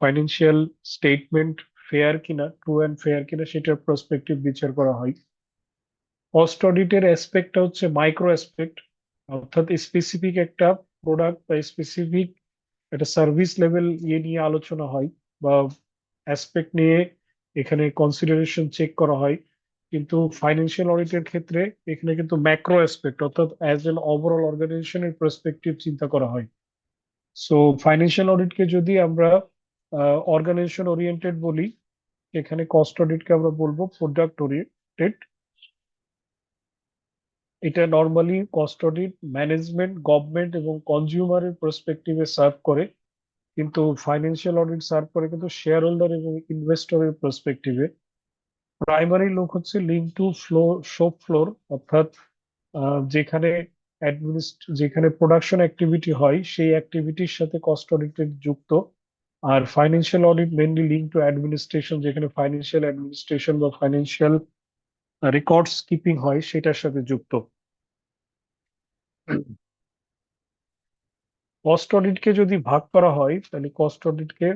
ফাইন্যান্সিয়াল স্টেটমেন্ট ফেয়ার কিনা, ট্রু অ্যান্ড ফেয়ার কিনা সেটার পার্সপেক্টিভ বিচার করা হয়। কস্ট অডিটের অ্যাসপেক্টটা হচ্ছে মাইক্রো অ্যাসপেক্ট, অর্থাৎ স্পেসিফিক একটা প্রোডাক্ট বা স্পেসিফিক একটা সার্ভিস লেভেল নিয়ে আলোচনা হয় বা অ্যাসপেক্ট নিয়ে এখানে কনসিডারেশন চেক করা হয়। কিন্তু ফাইন্যান্সিয়াল অডিটের ক্ষেত্রে এখানে কিন্তু ম্যাক্রো অ্যাসপেক্ট অর্থাৎ অ্যাজ এন ওভারঅল অর্গানাইজেশনের পার্সপেক্টিভ চিন্তা করা হয়। সো ফাইন্যান্সিয়াল অডিটকে যদি আমরা অর্গানাইজেশন ওরিয়েন্টেড বলি, এখানে কস্ট অডিটকে আমরা বলবো প্রোডাক্ট ওরিয়েন্টেড। এটা normally cost audit management, government এবং কনজিউমারের পার্সপেক্টিভে সার্ভ করে, কিন্তু ফাইন্যান্সিয়াল অডিট সার্ভ করে কিন্তু শেয়ার হোল্ডার এবং ইনভেস্টরের পার্সপেক্টিভে। প্রাইমারি লোক হচ্ছে লিঙ্ক টু শপ ফ্লোর, অর্থাৎ যেখানে যেখানে প্রোডাকশন অ্যাক্টিভিটি হয় সেই অ্যাক্টিভিটির সাথে কস্ট অডিটের যুক্ত। আর financial audit mainly link to administration, যেখানে ফাইন্যান্সিয়াল অ্যাডমিনিস্ট্রেশন বা ফাইন্যান্সিয়াল রেকর্ডস কিপিং হয় সেটার সাথে যুক্ত। কস্ট অডিটকে যদি ভাগ করা হয় তাহলে কস্ট অডিটকে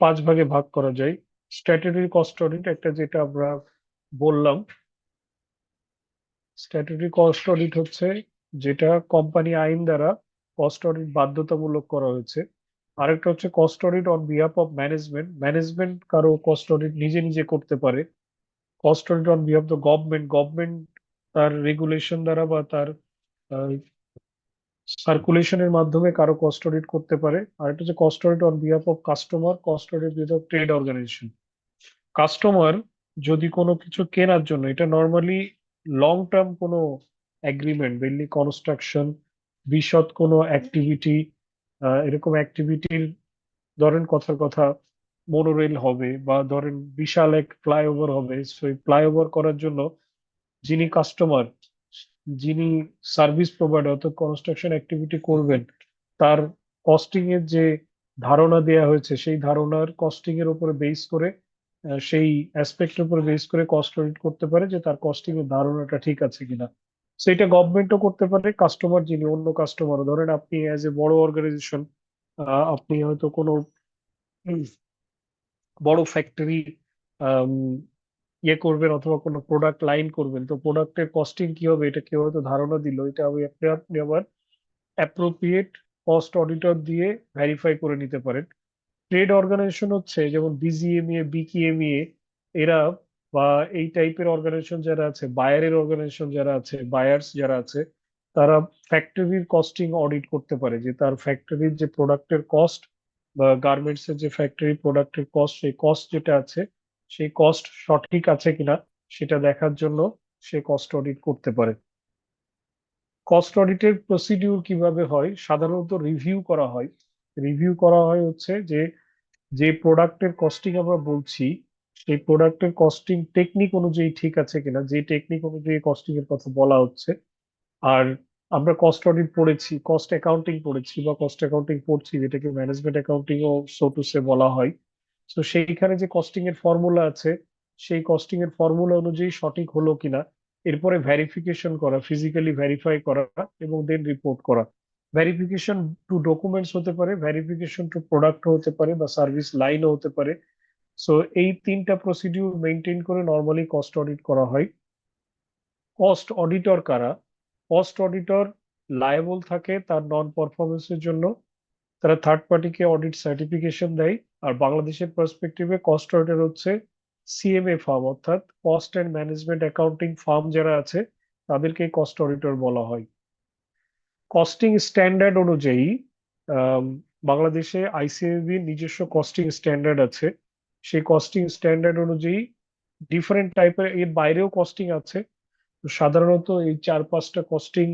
পাঁচ ভাগে ভাগ করা যায়। স্ট্যাটুটরি কস্ট অডিট একটা, যেটা আমরা বললাম। স্ট্যাটুটরি কস্ট অডিট হচ্ছে যেটা কোম্পানি আইন দ্বারা কস্ট অডিট বাধ্যতামূলক করা হয়েছে। আরেকটা হচ্ছে cost audit on behalf of management কারো কস্ট অডিট নিজে নিজে করতে পারে। Cost audit on behalf the government তার রেগুলেশন দ্বারা বা তার সার্কুলেশনের মাধ্যমে কারো কস্ট অডিট করতে পারে। আর এটা হচ্ছে cost audit on behalf of customer, cost audit with trade organisation. Customer যদি কোনো কিছু কেনার জন্য, এটা নর্মালি লং টার্ম কোনো এগ্রিমেন্ট, মেনলি কনস্ট্রাকশন, বিশদ কোনো অ্যাক্টিভিটি, এরকম অ্যাক্টিভিটির, ধরেন কথার কথা মোনোরেল হবে বা ধরেন বিশাল এক ফ্লাইওভার হবে, সেই ফ্লাইওভার করার জন্য যিনি কাস্টমার, যিনি সার্ভিস প্রোভাইডার অর্থাৎ কনস্ট্রাকশন অ্যাক্টিভিটি করবেন, তার কস্টিং এর যে ধারণা দেয়া হয়েছে সেই ধারণার কস্টিং এর উপরে বেস করে, সেই অ্যাসপেক্টের উপরে বেস করে কস্ট অডিট করতে পারে যে তার কস্টিং এর ধারণাটা ঠিক আছে কিনা। সেটা গভর্নমেন্টও করতে পারে, কাস্টমার যিনি অন্য কাস্টমারও, ধরেন আপনি অ্যাজ এ বড় অর্গানাইজেশন, আপনি হয়তো কোনো বড় ফ্যাক্টরি ইয়ে করবেন অথবা কোনো প্রোডাক্ট লাইন করবেন, তো প্রোডাক্টের কস্টিং কি হবে এটা কেউ হয়তো ধারণা দিল, এটা আপনি আবার অ্যাপ্রোপ্রিয়েট কস্ট অডিটর দিয়ে ভেরিফাই করে নিতে পারেন। ট্রেড অর্গানাইজেশন হচ্ছে যেমন বিজিএমইএ, বিকিএমইএ, এরা বা এই টাইপের অর্গানাইজেশন যারা আছে, বায়ারের অর্গানাইজেশন যারা আছে, বায়ার্স যারা আছে, তারা ফ্যাক্টরির কস্টিং অডিট করতে পারে, যে তার ফ্যাক্টরির যে প্রোডাক্টের কস্ট বা গার্মেন্টস এর যে ফ্যাক্টরি প্রোডাক্টের কস্ট, সেই কস্ট যেটা আছে সেই কস্ট সঠিক আছে কিনা সেটা দেখার জন্য সে কস্ট অডিট করতে পারে। কস্ট অডিটের প্রসিডিউর কিভাবে হয়? সাধারণত রিভিউ করা হয়। রিভিউ করা হয় হচ্ছে যে প্রোডাক্টের কস্টিং আমরা বলছি সেই প্রোডাক্টের কস্টিং টেকনিক অনুযায়ী ঠিক আছে কিনা, যে টেকনিক অনুযায়ী কস্টিং এর কথা বলা হচ্ছে। আর আমরা কস্ট অডিট পড়েছি, কস্ট অ্যাকাউন্টিং পড়েছি বা কস্ট অ্যাকাউন্টিং পড়ছি, যেটাকে ম্যানেজমেন্ট অ্যাকাউন্টিং ও সো টু সে বলা হয়। তো সেইখানে যে কস্টিং এর ফর্মুলা আছে, সেই কস্টিং এর ফর্মুলা অনুযায়ী সঠিক হলো কিনা, এরপরে ভেরিফিকেশন করা, ফিজিক্যালি ভেরিফাই করা এবং দেন রিপোর্ট করা। ভেরিফিকেশন টু ডকুমেন্টস হতে পারে, ভেরিফিকেশন টু প্রোডাক্ট হতে পারে, বা সার্ভিস লাইনও হতে পারে। সো এই তিনটা প্রসিডিউর মেনটেন করে নর্মালি কস্ট অডিট করা হয়। কস্ট অডিটর কারা? কস্ট অডিটর লায়েবল থাকে তার নন পারফরমেন্সের জন্য, তারা থার্ড পার্টিকে অডিট সার্টিফিকেশন দেয়। আর বাংলাদেশের পার্সপেক্টিভে কস্ট অডিটর হচ্ছে সিএমএ ফার্ম, অর্থাৎ cost and management accounting firm যারা আছে তাদেরকে কস্ট অডিটর বলা হয়। কস্টিং স্ট্যান্ডার্ড অনুযায়ী আম, বাংলাদেশে আইসিএবি নিজস্ব কস্টিং স্ট্যান্ডার্ড আছে। সেই কস্টিং স্ট্যান্ডার্ড অনুযায়ী ডিফারেন্ট টাইপের, এর বাইরেও কস্টিং আছে। তো সাধারণত এই 4-5টা কস্টিং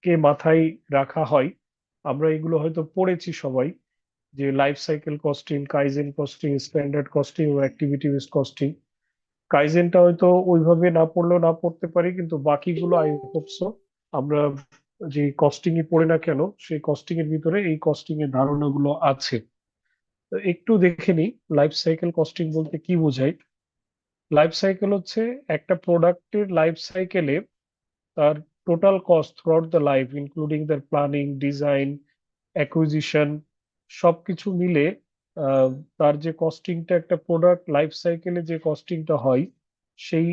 কে মাথায় রাখা হয়। আমরা এগুলো হয়তো পড়েছি সবাই, যে life cycle costing, kaizen costing, standard costing ও অ্যাক্টিভিটি বেসড কস্টিং। কাইজেনটা হয়তো ওইভাবে না পড়লেও না পড়তে পারি, কিন্তু বাকিগুলো আই হোপ সো আমরা যে কস্টিং এ পড়ে না কেন, সেই কস্টিং এর ভিতরে এই কস্টিং এর ধারণাগুলো আছে। তো একটু দেখে নিই লাইফ সাইকেল কস্টিং বলতে কি বোঝায়। লাইফ সাইকেল হচ্ছে একটা প্রোডাক্টের লাইফ সাইকেলে তার total cost throughout the life, including the planning, design, acquisition, সবকিছু মিলে আহ, তার যে কস্টিংটা, একটা প্রোডাক্ট লাইফ সাইকেলে যে কস্টিংটা হয়, সেই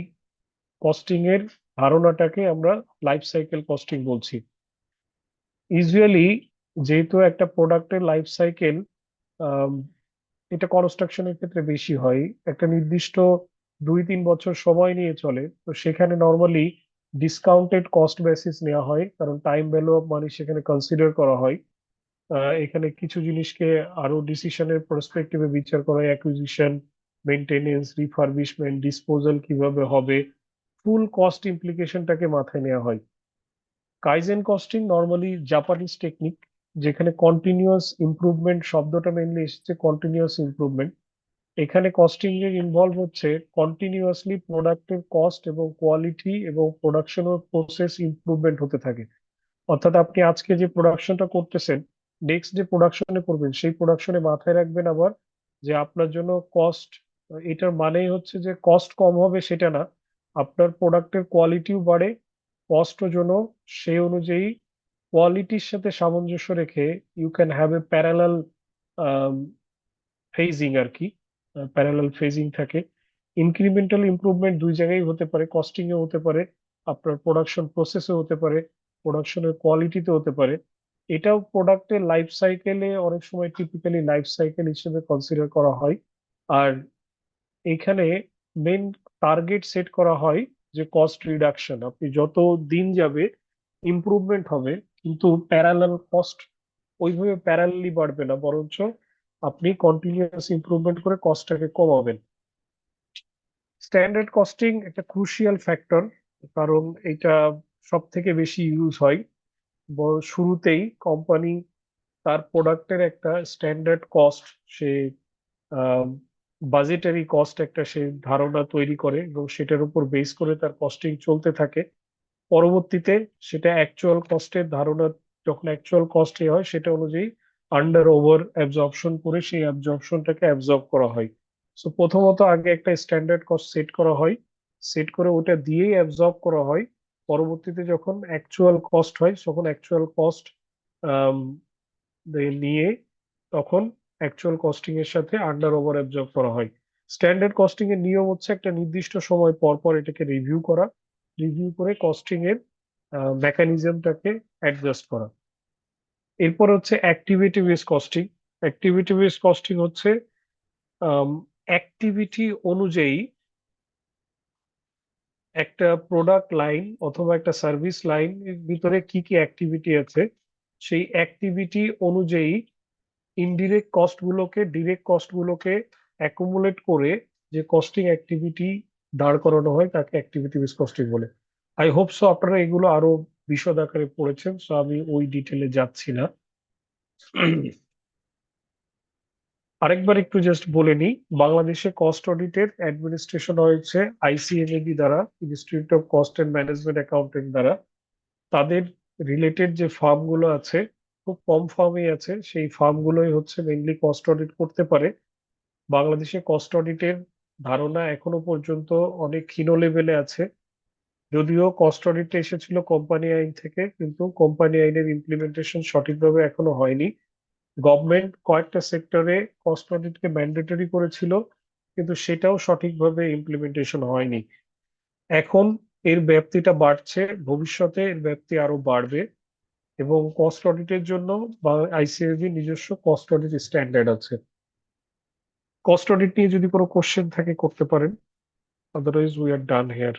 কস্টিং এর ধারণাটাকে আমরা লাইফ সাইকেল কস্টিং বলছি। ইউজুয়ালি যেহেতু একটা প্রোডাক্টের লাইফ সাইকেল, এটা কনস্ট্রাকশনের ক্ষেত্রে বেশি হয়, একটা নির্দিষ্ট 2-3 বছর সময় নিয়ে চলে, তো সেখানে নর্মালি ডিসকাউন্টেড কস্ট বেসিস নেওয়া হয়, কারণ টাইম ভ্যালু অফ মানি সেখানে কনসিডার করা হয়। এখানে কিছু জিনিসকে আরো ডিসিশনের পার্সপেক্টিভে বিচার করা হয়, অ্যাকুইজিশন, মেনটেনেন্স, রিফারবিশমেন্ট, ডিসপোজাল কিভাবে হবে, ফুল কস্ট ইমপ্লিকেশনটাকে মাথায় নেওয়া হয়। Kaizen costing normally Japanese technique, যেখানে কন্টিনিউয়াস ইমপ্রুভমেন্ট শব্দটা মেনলি এসেছে কন্টিনিউয়াস ইমপ্রুভমেন্ট। এখানে কস্টিং এর ইনভলভ হচ্ছে কন্টিনিউয়াসলি প্রোডাক্টের কস্ট এবং কোয়ালিটি এবং প্রোডাকশন প্রসেস ইমপ্রুভমেন্ট হতে থাকে। অর্থাৎ আপনি আজকে যে প্রোডাকশনটা করতেছেন, নেক্সট যে প্রোডাকশনে করবেন সেই প্রোডাকশনে মাথায় রাখবেন আবার যে আপনার জন্য কস্ট, এটার মানেই হচ্ছে যে কস্ট কম হবে সেটা না, আপনার প্রোডাক্টের কোয়ালিটিও বাড়ে, কস্টও যেন সেই অনুযায়ী কোয়ালিটির সাথে সামঞ্জস্য রেখে you can have a parallel phasing আর কি, প্যারালাল ফেজিং থাকে। ইনক্রিমেন্টাল ইমপ্রুভমেন্ট দুই জায়গায় হতে পারে, কস্টিং এ হতে পারে, আপনার প্রোডাকশন প্রসেসে হতে পারে, প্রোডাকশনের কোয়ালিটিতে হতে পারে। এটাও প্রোডাক্টের লাইফ সাইকেলে অনেক সময় টিপিক্যালি লাইফ সাইকেল হিসেবে কনসিডার করা হয়। আর এখানে মেন টার্গেট সেট করা হয় যে কস্ট রিডাকশন, আপনি যত দিন যাবে ইমপ্রুভমেন্ট হবে, কিন্তু প্যারালাল কস্ট ওইভাবে প্যারালালি বাড়বে না, বরঞ্চ আপনি কন্টিনিউয়াস ইমপ্রুভমেন্ট করে কস্টটাকে কমাবেন। স্ট্যান্ডার্ড কস্টিং একটা ক্রুশিয়াল ফ্যাক্টর, কারণ এটা সব থেকে বেশি ইউজ হয়। শুরুতেই কোম্পানি তার প্রোডাক্টের একটা স্ট্যান্ডার্ড কস্ট, সে বাজেটারি কস্ট একটা সে ধারণা তৈরি করে এবং সেটার উপর বেস করে তার কস্টিং চলতে থাকে। পরবর্তীতে সেটা অ্যাকচুয়াল কস্টের ধারণা, যখন অ্যাকচুয়াল কস্ট হয় সেটা অনুযায়ী আন্ডার ওভার অ্যাবজর্পশন করে সেই অ্যাবজর্পশনটাকে অ্যাবজর্ব করা হয়। সো প্রথমত আগে একটা স্ট্যান্ডার্ড কস্ট সেট করা হয়, সেট করে ওটা দিয়েই অ্যাবজর্ব করা হয়। পরবর্তীতে যখন অ্যাকচুয়াল কস্ট হয় তখন অ্যাকচুয়াল কস্ট নিয়ে তখন অ্যাকচুয়াল কস্টিং এর সাথে আন্ডার ওভার অ্যাবজর্ব করা হয়। স্ট্যান্ডার্ড কস্টিং এর নিয়ম হচ্ছে একটা নির্দিষ্ট সময় পর পর এটাকে রিভিউ করা, রিভিউ করে কস্টিং এর মেকানিজমটাকে অ্যাডজাস্ট করা। এরপর হচ্ছে activity base costing. Activity base costing হচ্ছে অ্যাক্টিভিটি অনুযায়ী একটা প্রোডাক্ট লাইন অথবা একটা সার্ভিস লাইন এর ভিতরে কি কি অ্যাক্টিভিটি আছে, সেই অ্যাক্টিভিটি অনুযায়ী ইনডিরেক্ট কস্ট গুলোকে ডিরেক্ট কস্ট গুলোকে অ্যাকুমুলেট করে যে কস্টিং অ্যাক্টিভিটি দাঁড় করানো হয় তাকে অ্যাক্টিভিটি বেস কস্টিং বলে। আই হোপ সো আপনারা এগুলো আরো বিশদ আকারে পড়েছেন, সো আমি ওই ডিটেলে যাচ্ছি না। আরেকবার একটু জাস্ট বলে নিই, বাংলাদেশে কস্ট অডিটের অ্যাডমিনিস্ট্রেশন হয়েছে আইসিএমএবি দ্বারা, institute of Cost and Management Accounting দ্বারা। তাদের রিলেটেড যে ফার্মগুলো আছে, খুব কম ফার্মই আছে, সেই ফার্মগুলোই হচ্ছে মেইনলি কস্ট অডিট করতে পারে। বাংলাদেশে কস্ট অডিটের ধারণা এখনো পর্যন্ত অনেক ক্ষীণ লেভেলে আছে। যদিও কস্ট অডিটটা এসেছিল কোম্পানি আইন থেকে, কিন্তু কোম্পানি আইনের ইমপ্লিমেন্টেশন সঠিকভাবে এখনো হয়নি। গভর্নমেন্ট কয়েকটা সেক্টরে কস্ট অডিটকে ম্যান্ডেটরি করেছিল, কিন্তু সেটাও সঠিকভাবে ইমপ্লিমেন্টেশন হয়নি। এখন এর ব্যাপ্তিটা বাড়ছে, ভবিষ্যতে এর ব্যাপ্তি আরো বাড়বে, এবং কস্ট অডিটের জন্য বা আইসিএবি নিজস্ব কস্ট অডিট স্ট্যান্ডার্ড আছে। কস্ট অডিট নিয়ে যদি কোনো কোশ্চেন থাকে করতে পারেন, otherwise we are done here.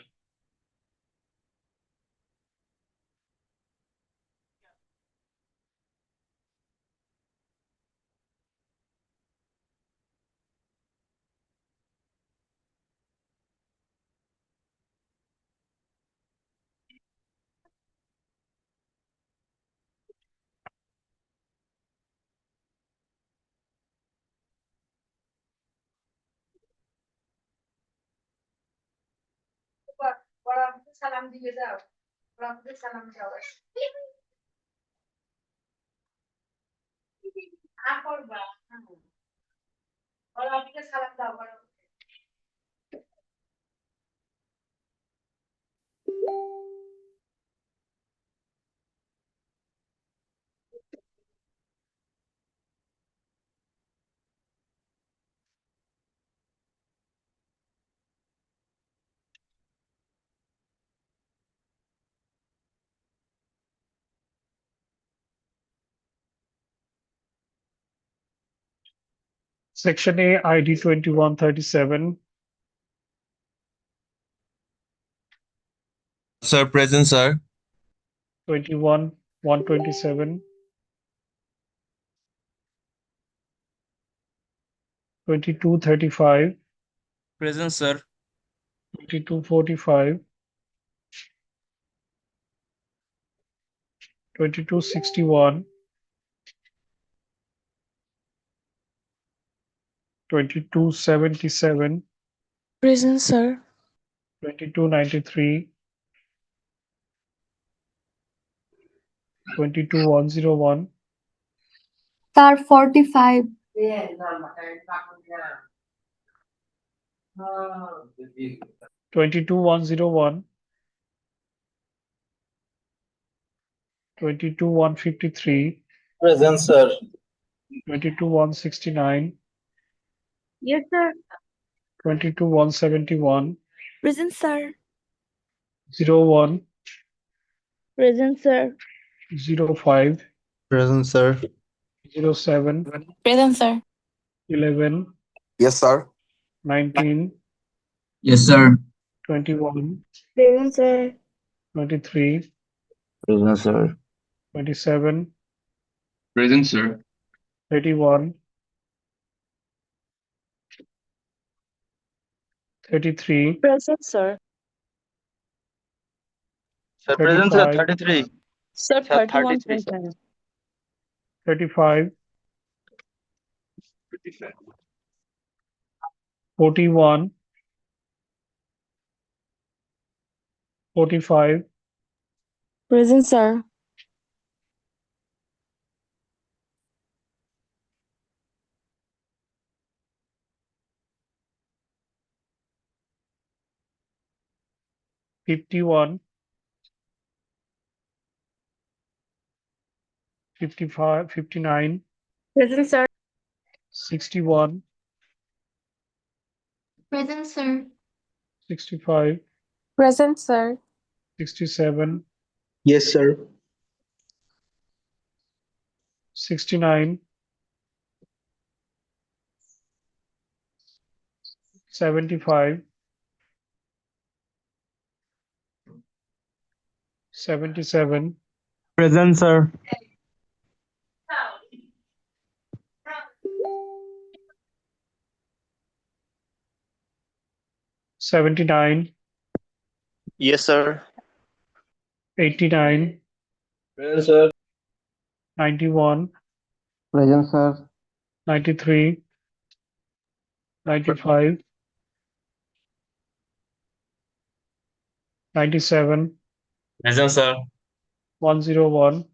Section A, ID 2137, Sir, present, sir. 21-127, 2235, Present, sir. 2245, 2261, 2277, Present, sir. 2293, 22101, Sir, 45. 22101, 22153, Present, sir. 22169, Yes, sir. 22171, Present, sir. 01, Present, sir. 05, Present, sir. 07, Present, sir. 11, Yes, sir. 19, Yes, sir. 21, Present, sir. 23, Present, sir. 27, Present, sir. 31, 33, Present, sir. Sir, present, sir. 35, 33. Sir, Sir, 31 33, sir. present. 35, 41, 45, Present, sir. 51, 55, 59, Present, sir. 61, Present, sir. 65, Present, sir. 67, Yes, sir. 69, 75, 77, Present, sir. 79, Yes, sir. 89, Present, sir. 91, Present, sir. 93, 95, 97, Present, sir. 101,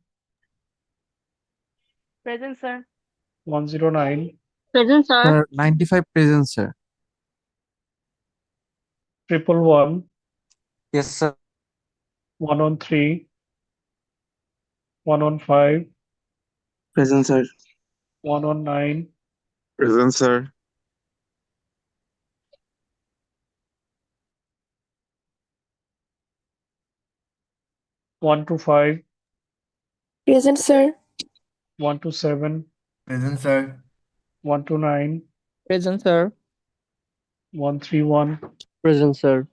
Present, sir. 109, Present, sir. Sir, 95 present, sir. 111, Yes, sir. 113, 115, Present, sir. 119, Present, sir. 125, Present, sir. 127, Present, sir. 129, Present, sir. 131, Present, sir.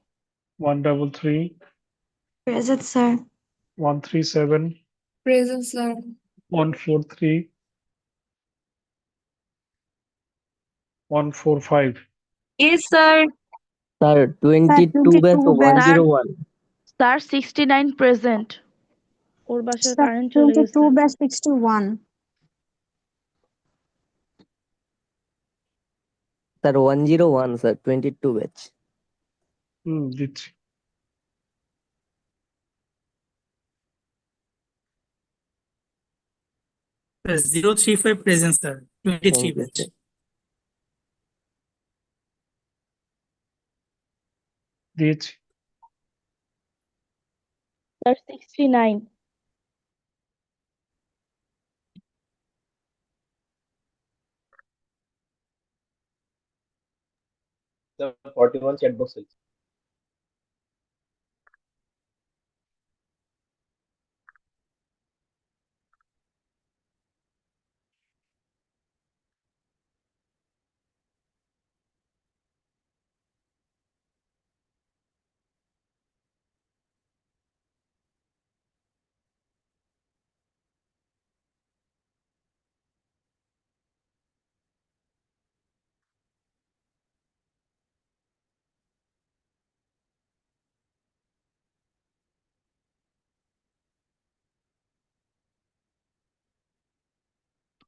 133, Present, sir. 137, Present, sir. 143, 145. Yes, sir. Sir, 22 batch 101. Sir, 69 present. ওর বাসার current চলে গেছে 22/61 Sir, 101, sir. 22 batch. দিচ্ছি। Sir, 035 present, sir. 23 Thank you, batch. sir. দিয়েছি। Sir, 69. Sir, 41 chat box.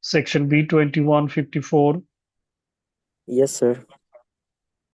Section B 2154, Yes, sir.